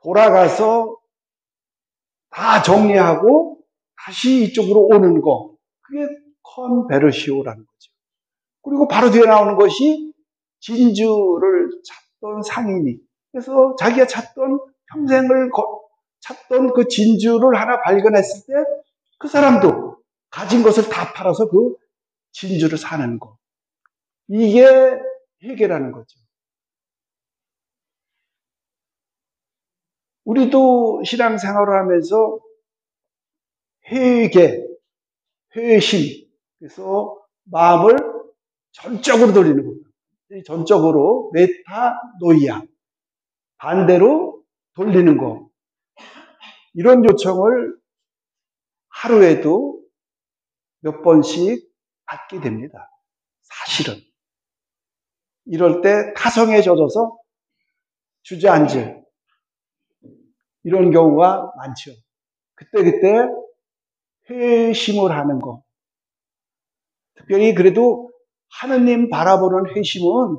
돌아가서 다 정리하고 다시 이쪽으로 오는 거, 그게 컨베르시오라는 거죠. 그리고 바로 뒤에 나오는 것이 진주를 찾던 상인이, 그래서 자기가 평생을 찾던 그 진주를 하나 발견했을 때 그 사람도 가진 것을 다 팔아서 그 진주를 사는 거. 이게 회개라는 거죠. 우리도 신앙생활을 하면서 회개, 회심, 그래서 마음을 전적으로 돌리는 겁니다. 전적으로 메타노이아, 반대로 돌리는 거. 이런 요청을 하루에도 몇 번씩 받게 됩니다. 사실은. 이럴 때 타성에 젖어서 주저앉을 이런 경우가 많죠. 그때 회심을 하는 거. 특별히 그래도 하느님 바라보는 회심은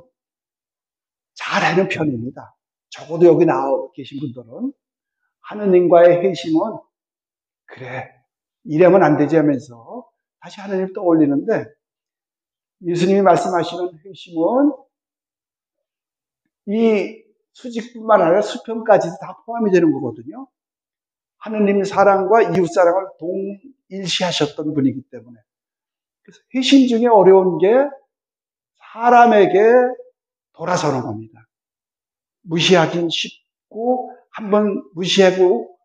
잘하는 편입니다. 적어도 여기 나와 계신 분들은 하느님과의 회심은 그래 이러면 안 되지 하면서 다시 하느님 떠올리는데, 예수님이 말씀하시는 회심은 이 수직뿐만 아니라 수평까지도 다 포함이 되는 거거든요. 하느님 사랑과 이웃 사랑을 동일시하셨던 분이기 때문에. 그래서 회심 중에 어려운 게 사람에게 돌아서는 겁니다. 무시하긴 쉽고 한번 무시하고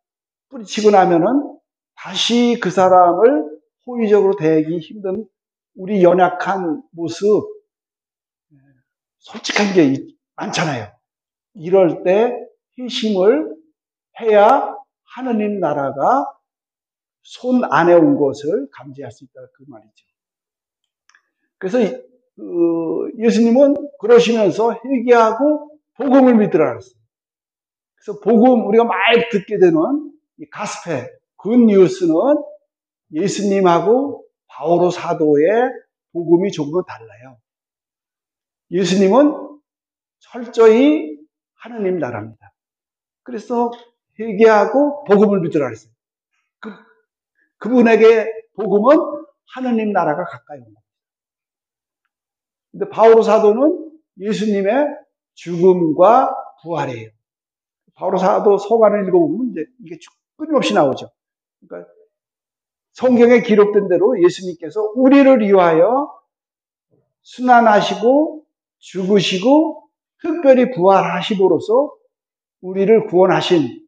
뿌리치고 나면은 다시 그 사람을 호의적으로 대하기 힘든 우리 연약한 모습, 솔직한 게 많잖아요. 이럴 때 회심을 해야 하느님 나라가 손 안에 온 것을 감지할 수 있다, 그 말이죠. 그래서 예수님은 그러시면서 회개하고 복음을 믿으라 그랬어요. 그래서 복음, 우리가 많이 듣게 되는 이 가스펠, 굿뉴스는 예수님하고 바오로 사도의 복음이 조금은 달라요. 예수님은 철저히 하느님 나라입니다. 그래서 회개하고 복음을 믿으라 그랬어요. 그분에게 복음은 하느님 나라가 가까이 옵니다. 근데 바오로 사도는 예수님의 죽음과 부활이에요. 바오로 사도 서간을 읽어보면 이게 끊임없이 나오죠. 그러니까 성경에 기록된 대로 예수님께서 우리를 위하여 순환하시고 죽으시고 특별히 부활하심으로써 우리를 구원하신,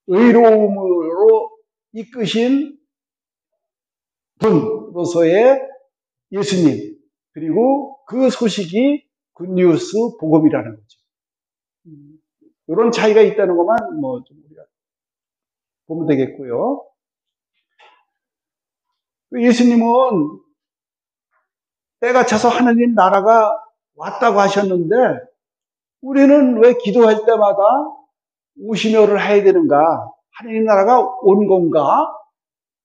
의로움으로 이끄신 분으로서의 예수님, 그리고 그 소식이 굿뉴스 복음이라는 거죠. 이런 차이가 있다는 것만 좀 우리가 보면 되겠고요. 예수님은 때가 차서 하느님 나라가 왔다고 하셨는데 우리는 왜 기도할 때마다 오심여를 해야 되는가? 하느님 나라가 온 건가?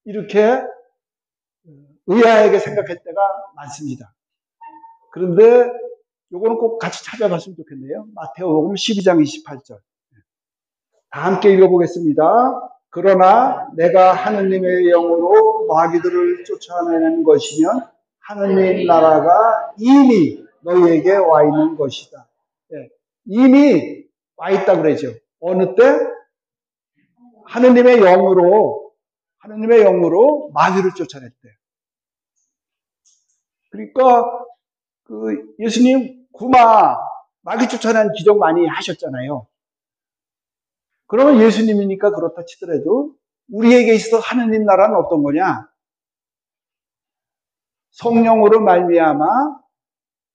이렇게 의아하게 생각할 때가 많습니다. 그런데 요거는 꼭 같이 찾아봤으면 좋겠네요. 마태복음 12장 28절. 다 함께 읽어보겠습니다. 그러나 내가 하느님의 영으로 마귀들을 쫓아내는 것이면 하느님 나라가 이미 너희에게 와 있는 것이다. 네, 이미 와 있다 그러죠. 어느 때? 하느님의 영으로 마귀를 쫓아낼 때. 그러니까 예수님 마귀 쫓아내는 기적 많이 하셨잖아요. 그러면 예수님이니까 그렇다 치더라도 우리에게 있어서 하느님 나라는 어떤 거냐? 성령으로 말미암아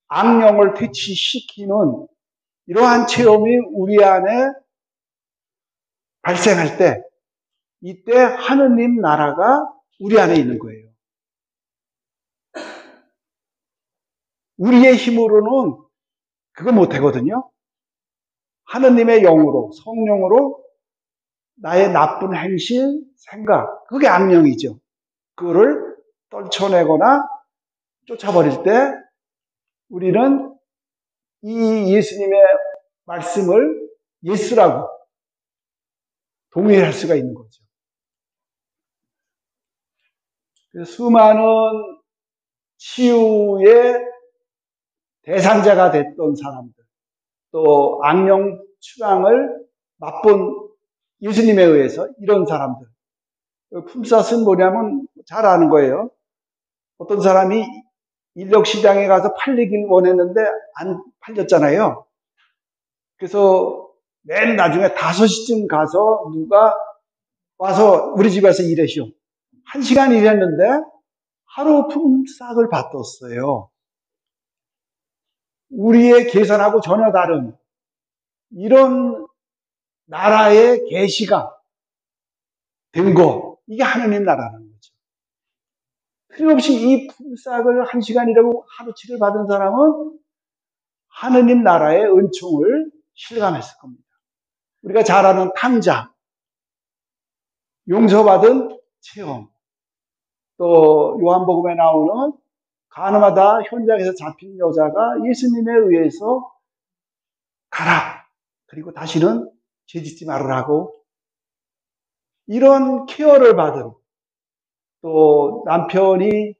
악령을 퇴치시키는 이러한 체험이 우리 안에 발생할 때, 이때 하느님 나라가 우리 안에 있는 거예요. 우리의 힘으로는 그거 못하거든요. 하느님의 영으로, 성령으로 나의 나쁜 행실, 생각, 그게 악령이죠. 그거를 떨쳐내거나 쫓아버릴 때 우리는 이 예수님의 말씀을 예스라고 동의할 수가 있는 거죠. 수많은 치유의 대상자가 됐던 사람들, 또 악령 추방을 맛본 예수님에 의해서 이런 사람들. 품삯은 뭐냐면 잘 아는 거예요. 어떤 사람이 인력시장에 가서 팔리길 원했는데 안 팔렸잖아요. 그래서 맨 나중에 5시쯤 가서 누가 와서 우리 집에서 일하시오. 1시간 일했는데 하루 품삯을 받았어요. 우리의 계산하고 전혀 다른 이런 나라의 계시가 된 거, 이게 하느님 나라라는 거죠. 틀림없이 이 품삯을 1시간이라고 하루치를 받은 사람은 하느님 나라의 은총을 실감했을 겁니다. 우리가 잘 아는 탕자, 용서받은 체험, 또 요한복음에 나오는 가늠하다 현장에서 잡힌 여자가 예수님에 의해서 가라, 그리고 다시는 죄짓지 말으라고, 이런 케어를 받은, 또 남편이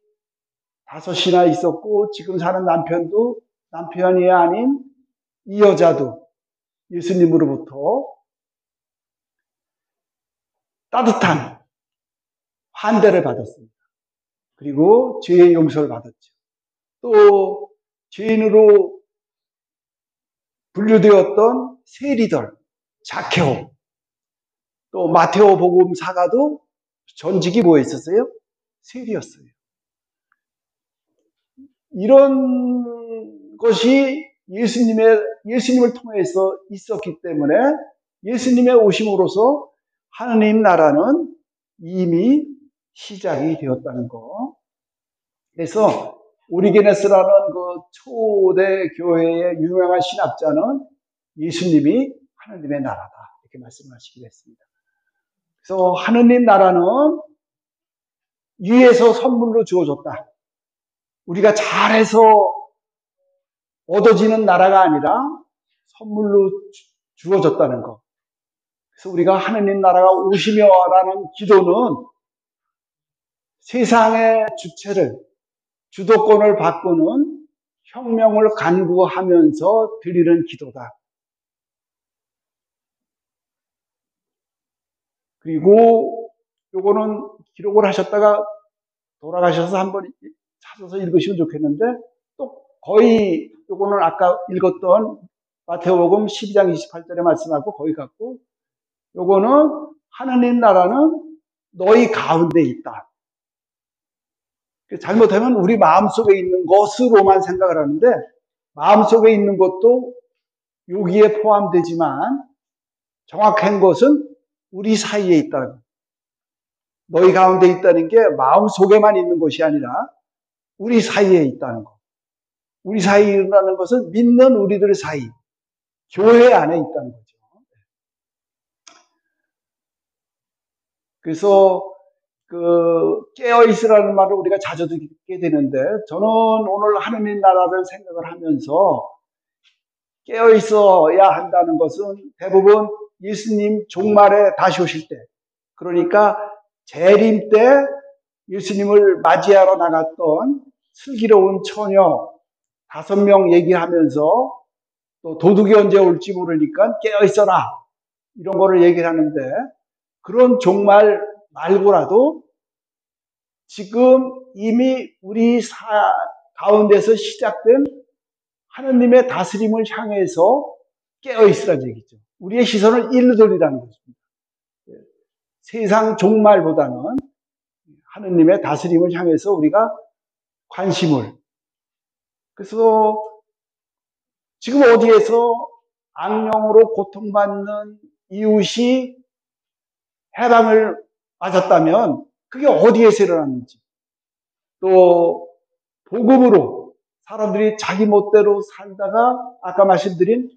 5이나 있었고 지금 사는 남편도 남편이 아닌 이 여자도 예수님으로부터 따뜻한 환대를 받았습니다. 그리고 죄의 용서를 받았죠. 또 죄인으로 분류되었던 세리들, 자케오, 또 마테오 복음 사가도 전직이 뭐였었어요? 세리였어요. 이런 것이 예수님을 통해서 있었기 때문에 예수님의 오심으로써 하느님 나라는 이미 시작이 되었다는 거. 그래서 오리게네스라는 그 초대 교회의 유명한 신학자는 예수님이 하느님의 나라다, 이렇게 말씀하시기도 했습니다. 그래서 하느님 나라는 위에서 선물로 주어졌다. 우리가 잘해서 얻어지는 나라가 아니라 선물로 주어졌다는 것. 그래서 우리가 하느님 나라가 오시며라는 기도는 세상의 주체를, 주도권을 바꾸는 혁명을 간구하면서 드리는 기도다. 그리고 요거는 기록을 하셨다가 돌아가셔서 한번 찾아서 읽으시면 좋겠는데, 또 거의 요거는 아까 읽었던 마태복음 12장 28절의 말씀하고 거의 같고, 요거는 하느님 나라는 너희 가운데 있다. 잘못하면 우리 마음속에 있는 것으로만 생각을 하는데, 마음속에 있는 것도 여기에 포함되지만 정확한 것은 우리 사이에 있다는 것. 너희 가운데 있다는 게 마음속에만 있는 것이 아니라 우리 사이에 있다는 것. 우리 사이에 있다는 것은 믿는 우리들 사이, 교회 안에 있다는 거죠. 그래서 깨어있으라는 말을 우리가 자주 듣게 되는데, 저는 오늘 하느님 나라를 생각을 하면서 깨어있어야 한다는 것은 대부분 예수님 종말에 다시 오실 때, 그러니까 재림 때 예수님을 맞이하러 나갔던 슬기로운 처녀 5명 얘기하면서, 또 도둑이 언제 올지 모르니까 깨어있어라, 이런 거를 얘기를 하는데, 그런 종말 말고라도 지금 이미 우리 가운데서 시작된 하느님의 다스림을 향해서 깨어있으라는 얘기죠. 우리의 시선을 일로 돌리라는 것입니다. 세상 종말보다는 하느님의 다스림을 향해서 우리가 관심을. 그래서 지금 어디에서 악령으로 고통받는 이웃이 해방을 맞았다면 그게 어디에서 일어났는지, 또 복음으로 사람들이 자기 멋대로 살다가 아까 말씀드린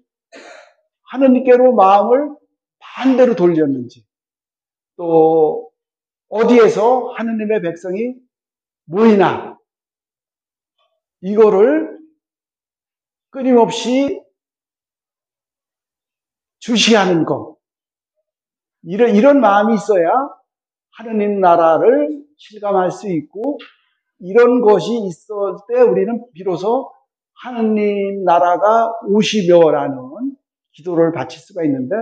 하느님께로 마음을 반대로 돌렸는지, 또 어디에서 하느님의 백성이 모이나, 이거를 끊임없이 주시하는 것, 이런 마음이 있어야 하느님 나라를 실감할 수 있고 이런 것이 있을 때 우리는 비로소 하느님 나라가 오시며라는 기도를 바칠 수가 있는데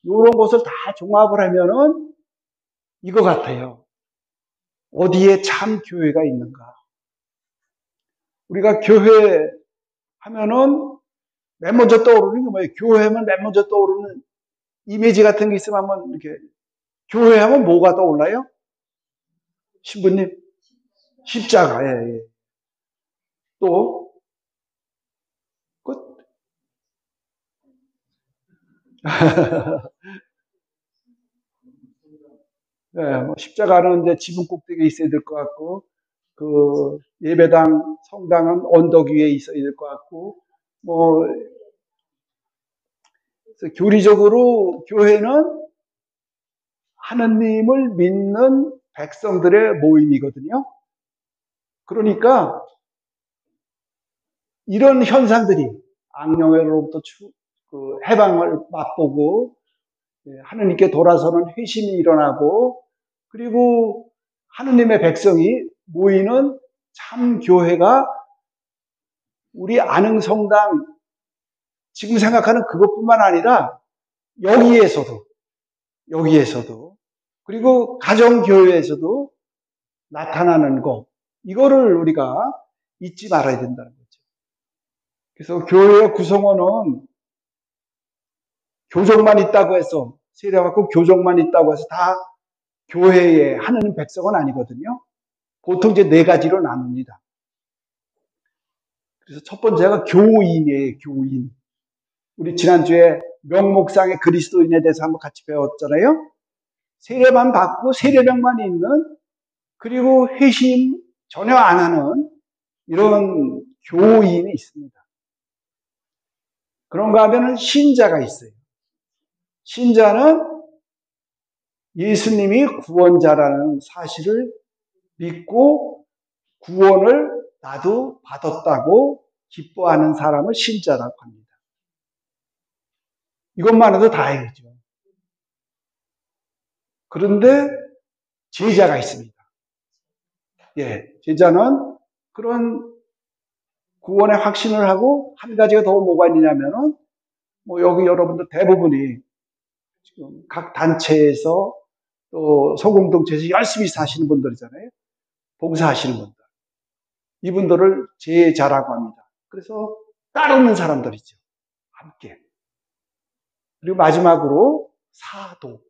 이런 것을 다 종합을 하면은 이거 같아요. 어디에 참 교회가 있는가? 우리가 교회 하면은 맨 먼저 떠오르는 게 뭐예요? 교회하면 맨 먼저 떠오르는 이미지 같은 게 있으면 한번 이렇게 교회하면 뭐가 떠올라요? 신부님? 십자가. 예. 또 끝. 네, 뭐 십자가는 이제 지붕 꼭대기에 있어야 될 것 같고, 그 예배당, 성당은 언덕 위에 있어야 될 것 같고, 뭐 그래서 교리적으로 교회는 하느님을 믿는 백성들의 모임이거든요. 그러니까 이런 현상들이 악령으로부터 해방을 맛보고 하느님께 돌아서는 회심이 일어나고 그리고 하느님의 백성이 모이는 참 교회가 우리 안흥성당 지금 생각하는 그것뿐만 아니라 여기에서도 그리고 가정교회에서도 나타나는 것 이거를 우리가 잊지 말아야 된다는 거죠. 그래서 교회의 구성원은 교족만 있다고 해서 세례받고 교족만 있다고 해서 다 교회에 하는 백성은 아니거든요. 보통 이제 네 가지로 나눕니다. 그래서 첫 번째가 교인이에요. 교인. 우리 지난주에 명목상의 그리스도인에 대해서 한번 같이 배웠잖아요. 세례만 받고 세례명만 있는 그리고 회심 전혀 안 하는 이런 교인이 있습니다. 그런가 하면은 신자가 있어요. 신자는 예수님이 구원자라는 사실을 믿고 구원을 나도 받았다고 기뻐하는 사람을 신자라고 합니다. 이것만 해도 다행이죠. 그런데 제자가 있습니다. 예, 제자는 그런 구원의 확신을 하고 한 가지가 더 뭐가 있냐면은 뭐 여기 여러분들 대부분이 지금 각 단체에서 또 소공동체에서 열심히 사시는 분들이잖아요. 봉사하시는 분들. 이분들을 제자라고 합니다. 그래서 따르는 사람들이죠. 함께. 그리고 마지막으로 사도.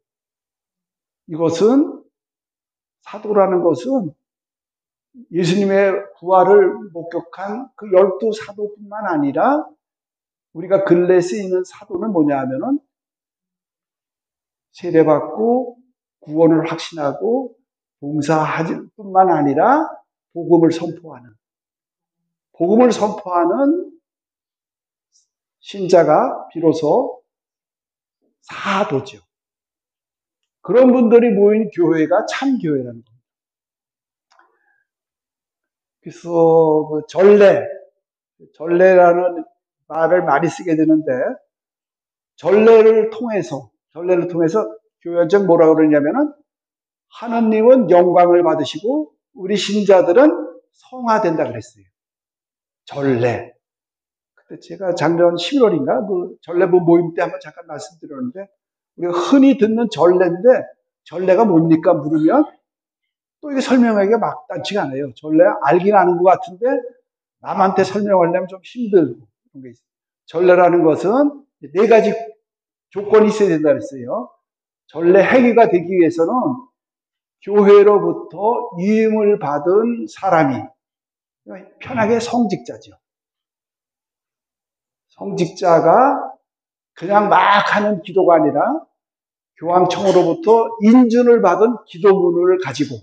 이것은 사도라는 것은 예수님의 부활을 목격한 그 12사도뿐만 아니라 우리가 근래에 쓰이는 사도는 뭐냐 하면은 세례받고 구원을 확신하고 봉사할 뿐만 아니라 복음을 선포하는 신자가 비로소 사도죠. 그런 분들이 모인 교회가 참 교회라는 겁니다. 그래서 그 전례라는 말을 많이 쓰게 되는데 전례를 통해서 교회적 뭐라고 그러냐면은 하느님은 영광을 받으시고 우리 신자들은 성화된다 그랬어요. 전례. 그때 제가 작년 11월인가 그 전례부 모임 때 한번 잠깐 말씀드렸는데 우리가 흔히 듣는 전례인데 전례가 뭡니까 물으면 또 이게 설명하기가 막단치가 않아요. 전례 알긴 아는 것 같은데 남한테 설명하려면 좀 힘들고 그런 게 있어요. 전례라는 것은 네 가지 조건이 있어야 된다 그랬어요. 전례 행위가 되기 위해서는 교회로부터 위임을 받은 사람이 편하게 성직자죠. 성직자가 그냥 막 하는 기도가 아니라 교황청으로부터 인준을 받은 기도문을 가지고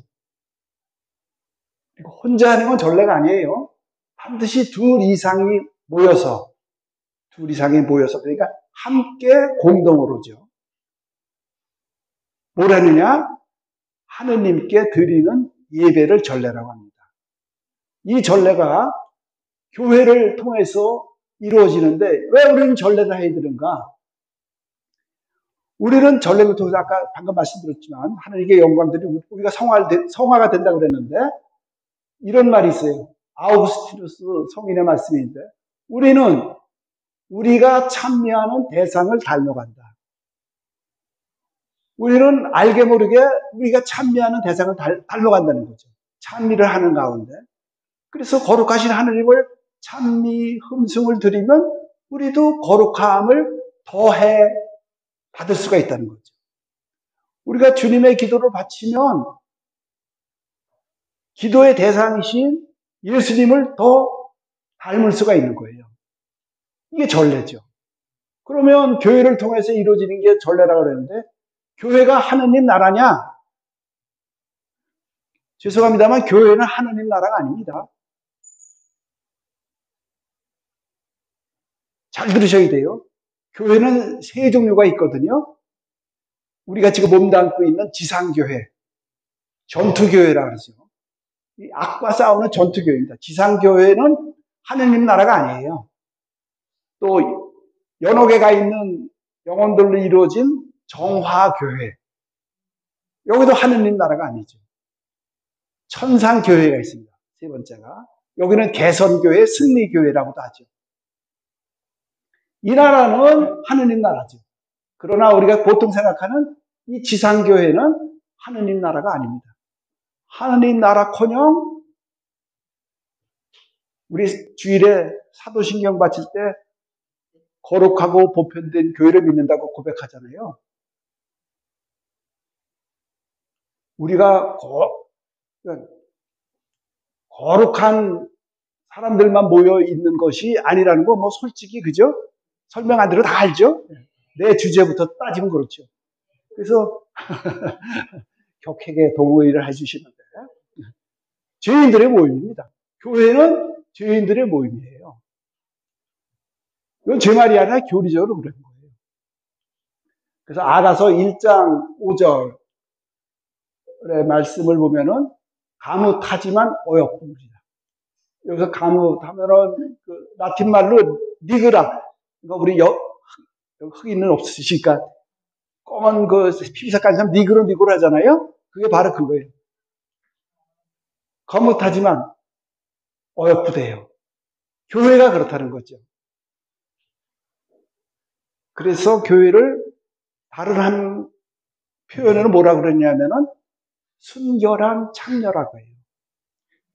그리고 혼자 하는 건 전례가 아니에요. 반드시 둘 이상이 모여서 그러니까 함께 공동으로죠. 뭐라느냐? 하느님께 드리는 예배를 전례라고 합니다. 이 전례가 교회를 통해서 이루어지는데 왜 우리는 전례를 해야 되는가? 우리는 전례를 통해서 아까 방금 말씀드렸지만 하나님께 영광들이 우리가 성화가 된다 그랬는데 이런 말이 있어요. 아우구스티누스 성인의 말씀인데 우리는 우리가 찬미하는 대상을 닮아간다. 우리는 알게 모르게 우리가 찬미하는 대상을 닮아간다는 거죠. 찬미를 하는 가운데. 그래서 거룩하신 하나님을 찬미 흠숭을 드리면 우리도 거룩함을 더해 받을 수가 있다는 거죠. 우리가 주님의 기도를 바치면 기도의 대상이신 예수님을 더 닮을 수가 있는 거예요. 이게 전례죠. 그러면 교회를 통해서 이루어지는 게 전례라고 그러는데 교회가 하느님 나라냐? 죄송합니다만 교회는 하느님 나라가 아닙니다. 잘 들으셔야 돼요. 교회는 세 종류가 있거든요. 우리가 지금 몸담고 있는 지상교회, 전투교회라고 하죠. 이 악과 싸우는 전투교회입니다. 지상교회는 하느님 나라가 아니에요. 또 여러 개가 있는 영혼들로 이루어진 정화교회. 여기도 하느님 나라가 아니죠. 천상교회가 있습니다. 세 번째가. 여기는 개선교회, 승리교회라고도 하죠. 이 나라는 하느님 나라죠. 그러나 우리가 보통 생각하는 이 지상교회는 하느님 나라가 아닙니다. 하느님 나라커녕 우리 주일에 사도신경 바칠 때 거룩하고 보편된 교회를 믿는다고 고백하잖아요. 우리가 거룩한 사람들만 모여 있는 것이 아니라는 거 뭐 솔직히 그죠? 설명 안 들어도 다 알죠? 내 주제부터 따지면 그렇죠. 그래서 격하게 동의를 해주시는데 죄인들의 모임입니다. 교회는 죄인들의 모임이에요. 이건 제 말이 아니라 교리적으로 그런 거예요. 그래서 아가서 1장 5절의 말씀을 보면은 가뭇하지만 어여쁩니다. 여기서 가뭇하면은 그 라틴 말로 니그라. 그러니까 우리 흑인은 없으시니까 검은 그 피비색깔 사람 니그로 하잖아요. 그게 바로 그거예요. 거뭇하지만 어여쁘대요. 교회가 그렇다는 거죠. 그래서 교회를 다른 한 표현으로 뭐라 그러냐면은 순결한 창녀라고 해요.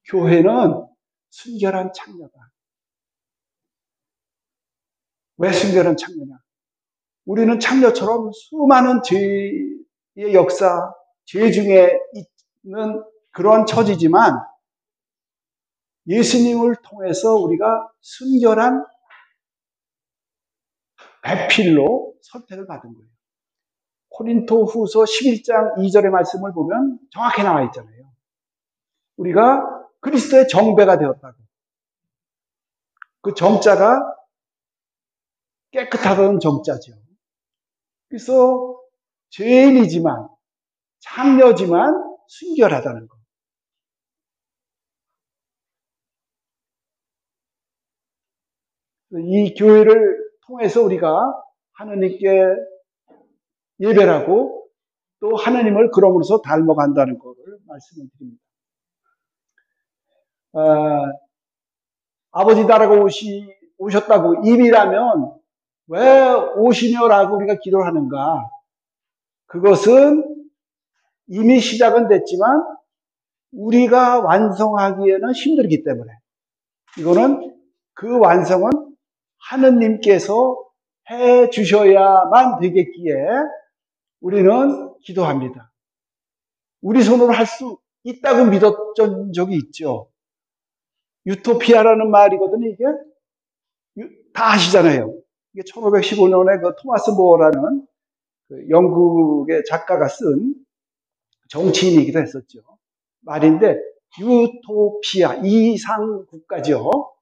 교회는 순결한 창녀다. 왜 순결한 창녀냐? 우리는 창녀처럼 수많은 죄의 역사, 죄 중에 있는 그런 처지지만 예수님을 통해서 우리가 순결한 배필로 선택을 받은 거예요. 코린토 후서 11장 2절의 말씀을 보면 정확히 나와 있잖아요. 우리가 그리스도의 정배가 되었다고. 그 정자가 깨끗하다는 정자죠. 그래서 죄인이지만 창녀지만 순결하다는 것. 이 교회를 통해서 우리가 하나님께 예배하고 또 하나님을 그럼으로써 닮아간다는 것을 말씀을 드립니다. 아버지 나라가 오셨다고 이미라면 왜 오시며라고 우리가 기도를 하는가? 그것은 이미 시작은 됐지만 우리가 완성하기에는 힘들기 때문에 이거는 그 완성은 하느님께서 해 주셔야만 되겠기에 우리는 기도합니다. 우리 손으로 할 수 있다고 믿었던 적이 있죠. 유토피아라는 말이거든요. 이게 다 아시잖아요. 이게 1515년에 그 토마스 모어라는 그 영국의 작가가 쓴 정치인이기도 했었죠. 말인데 유토피아 이상 국가죠.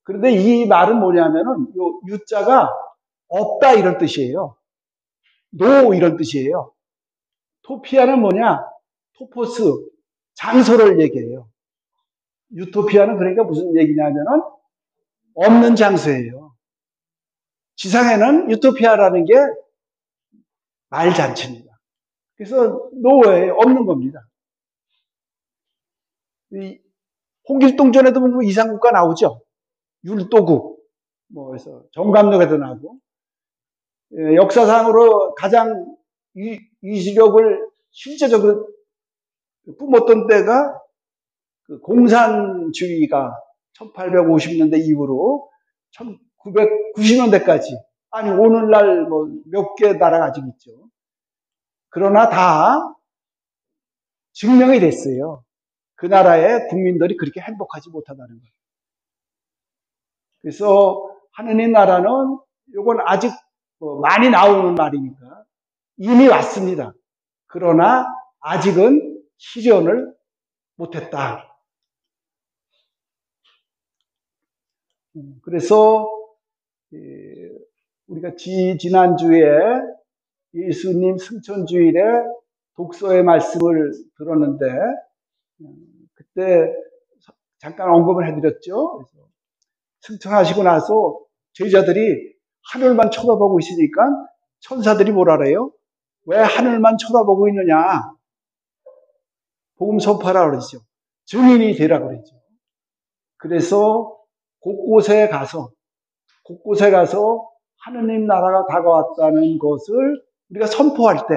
그런데 이 말은 뭐냐면은 요 유자가 없다 이런 뜻이에요. 노 이런 뜻이에요. 토피아는 뭐냐? 토포스 장소를 얘기해요. 유토피아는 그러니까 무슨 얘기냐면은 없는 장소예요. 지상에는 유토피아라는 게 말잔치입니다. 그래서 노예에 없는 겁니다. 이 홍길동전에도 보면 이상국가 나오죠. 율도국, 뭐, 그래서 정감독에도 나오고, 역사상으로 가장 위주력을 실제적으로 뿜었던 때가 그 공산주의가 1850년대 이후로 1990년대까지, 아니, 오늘날 뭐 몇 개 나라가 아직 있죠. 그러나 다 증명이 됐어요. 그 나라의 국민들이 그렇게 행복하지 못하다는 거예요. 그래서 하느님 나라는 이건 아직 많이 나오는 말이니까 이미 왔습니다. 그러나 아직은 실현을 못했다. 그래서 우리가 지난주에 예수님 승천주일에 독서의 말씀을 들었는데 그때 잠깐 언급을 해드렸죠. 그래서 승천하시고 나서 제자들이 하늘만 쳐다보고 있으니까 천사들이 뭐라 그래요? 왜 하늘만 쳐다보고 있느냐? 복음 선포하라 그러죠. 증인이 되라 그러죠. 그래서 곳곳에 가서 하느님 나라가 다가왔다는 것을 우리가 선포할 때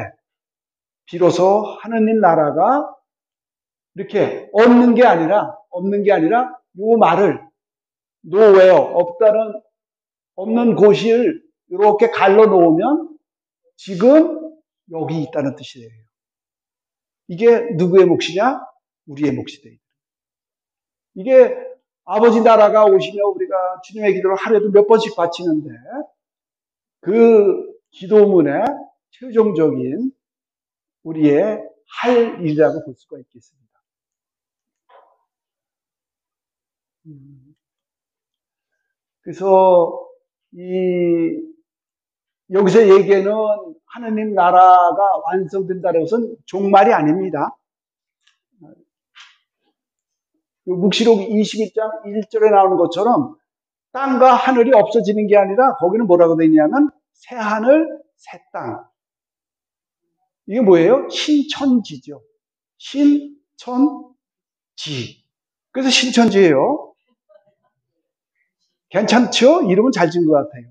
비로소 하느님 나라가 이렇게 없는 게 아니라 요 말을 nowhere, 없는 곳을 이렇게 갈라 놓으면 지금 여기 있다는 뜻이에요. 이게 누구의 몫이냐? 우리의 몫이 돼요. 이게 아버지 나라가 오시며 우리가 주님의 기도를 하루에도 몇 번씩 바치는데 그 기도문의 최종적인 우리의 할 일이라고 볼 수가 있겠습니다. 그래서 여기서 얘기하는 하느님 나라가 완성된다는 것은 종말이 아닙니다. 묵시록 21장 1절에 나오는 것처럼 땅과 하늘이 없어지는 게 아니라 거기는 뭐라고 되어 있냐면 새 하늘, 새 땅. 이게 뭐예요? 신천지죠. 신천지. 그래서 신천지예요. 괜찮죠? 이름은 잘 지은 것 같아요.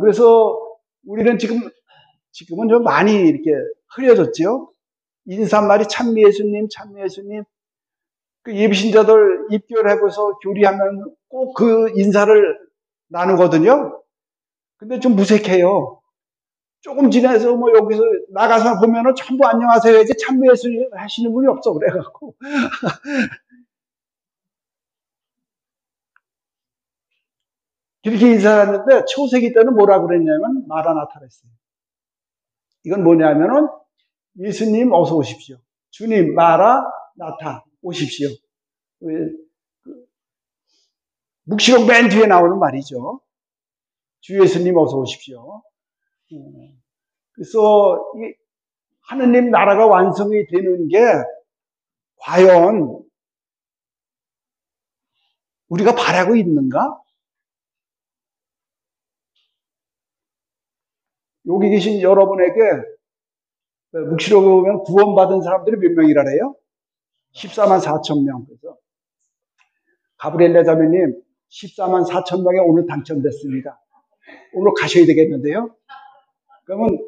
그래서 우리는 지금은 좀 많이 이렇게 흐려졌죠. 인사말이 참미 예수님. 그 예비신자들 입교해보서 교리하면 꼭 그 인사를 나누거든요. 근데 좀 무색해요. 조금 지나서 뭐 여기서 나가서 보면은 전부 안녕하세요 해야지 참미 예수님 하시는 분이 없어 그래갖고. 그렇게 인사하는데 초세기 때는 뭐라 그랬냐면 마라나타 그랬어요. 이건 뭐냐면은 예수님 어서 오십시오. 주님 마라나타 오십시오. 묵시록 맨 뒤에 나오는 말이죠. 주 예수님 어서 오십시오. 그래서 하느님 나라가 완성이 되는 게 과연 우리가 바라고 있는가? 여기 계신 여러분에게 묵시록에 보면 구원받은 사람들이 몇 명이라래요? 14만 4천 명. 그래서 가브리엘 자매님 14만 4천 명에 오늘 당첨됐습니다. 오늘 가셔야 되겠는데요? 그러면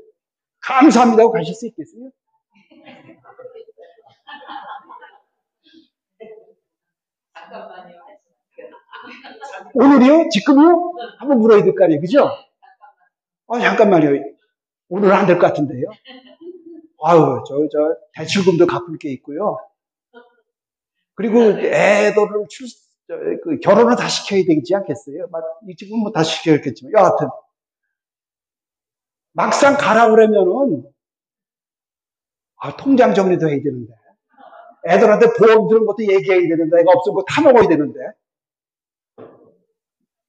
감사합니다 하고 가실 수 있겠어요? 오늘이요? 지금요? 한번 물어야 될 거 아니에요? 그죠? 잠깐만요. 오늘은 안 될 것 같은데요? 아유, 저 대출금도 갚을 게 있고요. 그리고 애들을 결혼을 다 시켜야 되지 않겠어요? 지금 뭐 다 시켜야겠지만. 여하튼. 막상 가라 그러면은, 통장 정리도 해야 되는데. 애들한테 보험 드는 것도 얘기해야 되는데, 애가 없으면 뭐 타먹어야 되는데.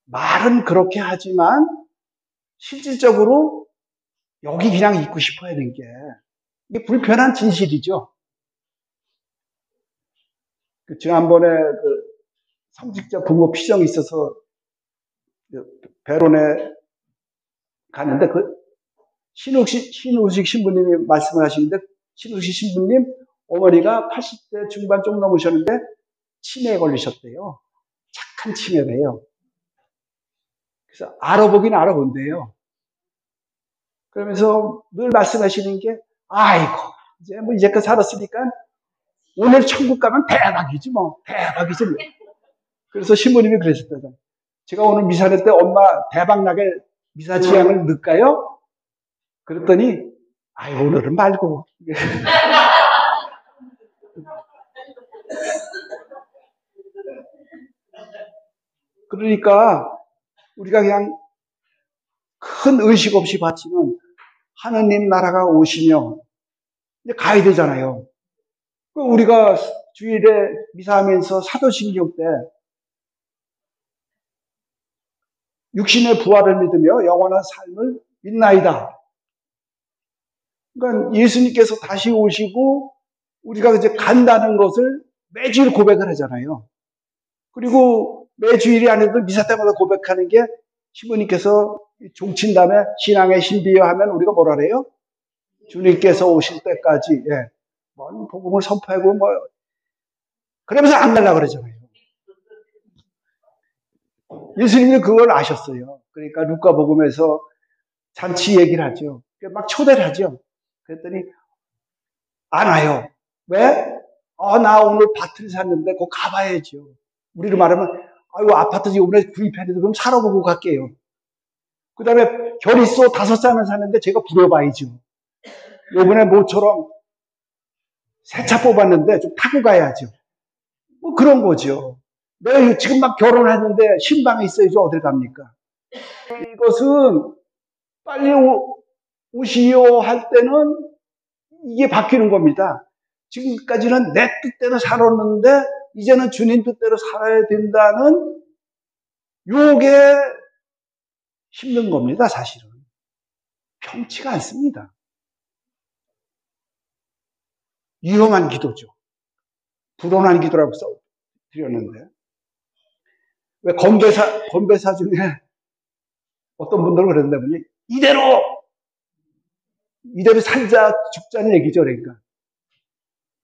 말은 그렇게 하지만, 실질적으로 여기 그냥 있고 싶어야 하는 게, 이게 불편한 진실이죠. 지난번에 성직자 부모 피정이 있어서, 배론에 가는데 신우식 신부님이 말씀을 하시는데 신우식 신부님 어머니가 80대 중반 좀 넘으셨는데 치매에 걸리셨대요. 착한 치매래요. 그래서 알아보긴 알아본대요. 그러면서 늘 말씀하시는 게 아이고 이제 뭐 이제껏 살았으니까 오늘 천국 가면 대박이지 뭐 대박이지 뭐. 그래서 신부님이 그러셨다잖아요. 제가 오늘 미사 낼 때 엄마 대박나게 미사 지향을 넣을까요? 그랬더니 아이 오늘은 말고 그러니까 우리가 그냥 큰 의식 없이 바치면 하느님 나라가 오시며 이제 가야 되잖아요. 우리가 주일에 미사하면서 사도신경 때 육신의 부활을 믿으며 영원한 삶을 믿나이다. 그러니까 예수님께서 다시 오시고 우리가 이제 간다는 것을 매주일 고백을 하잖아요. 그리고 매주일이 아니어도 미사 때마다 고백하는 게 신부님께서 종친 다음에 신앙의 신비여 하면 우리가 뭐라 그래요? 주님께서 오실 때까지 뭐 복음을 선포하고 뭐 그러면서 안 가려고 그러잖아요. 예수님이 그걸 아셨어요. 그러니까 루카복음에서 잔치 얘기를 하죠. 막 초대를 하죠. 그랬더니 안 와요. 왜? 나 오늘 밭을 샀는데 그거 가봐야죠. 우리로 말하면 아유 아파트 이번에 구입했는데 그럼 살아보고 갈게요. 그 다음에 결의소 5장을 샀는데 제가 불어봐야죠. 요번에 모처럼 새 차 뽑았는데 좀 타고 가야죠. 뭐 그런 거죠. 내가 지금 막 결혼했는데 신방에 있어야지 어딜 갑니까? 이것은 빨리 오시오 할 때는 이게 바뀌는 겁니다. 지금까지는 내 뜻대로 살았는데 이제는 주님 뜻대로 살아야 된다는 요게 힘든 겁니다. 사실은. 평치가 않습니다. 위험한 기도죠. 불온한 기도라고 써드렸는데 왜 건배사 중에 어떤 분들은 그랬는데 이대로 살자 죽자는 얘기죠. 그러니까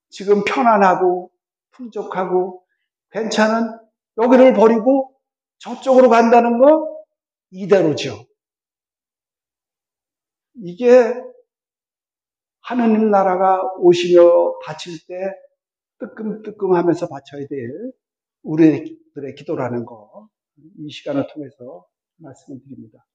지금 편안하고 풍족하고 괜찮은 여기를 버리고 저쪽으로 간다는 거 이대로죠. 이게 하느님 나라가 오시며 바칠 때 뜨끔뜨끔하면서 바쳐야 될 우리들의 기도라는 거 이 시간을 통해서 말씀을 드립니다.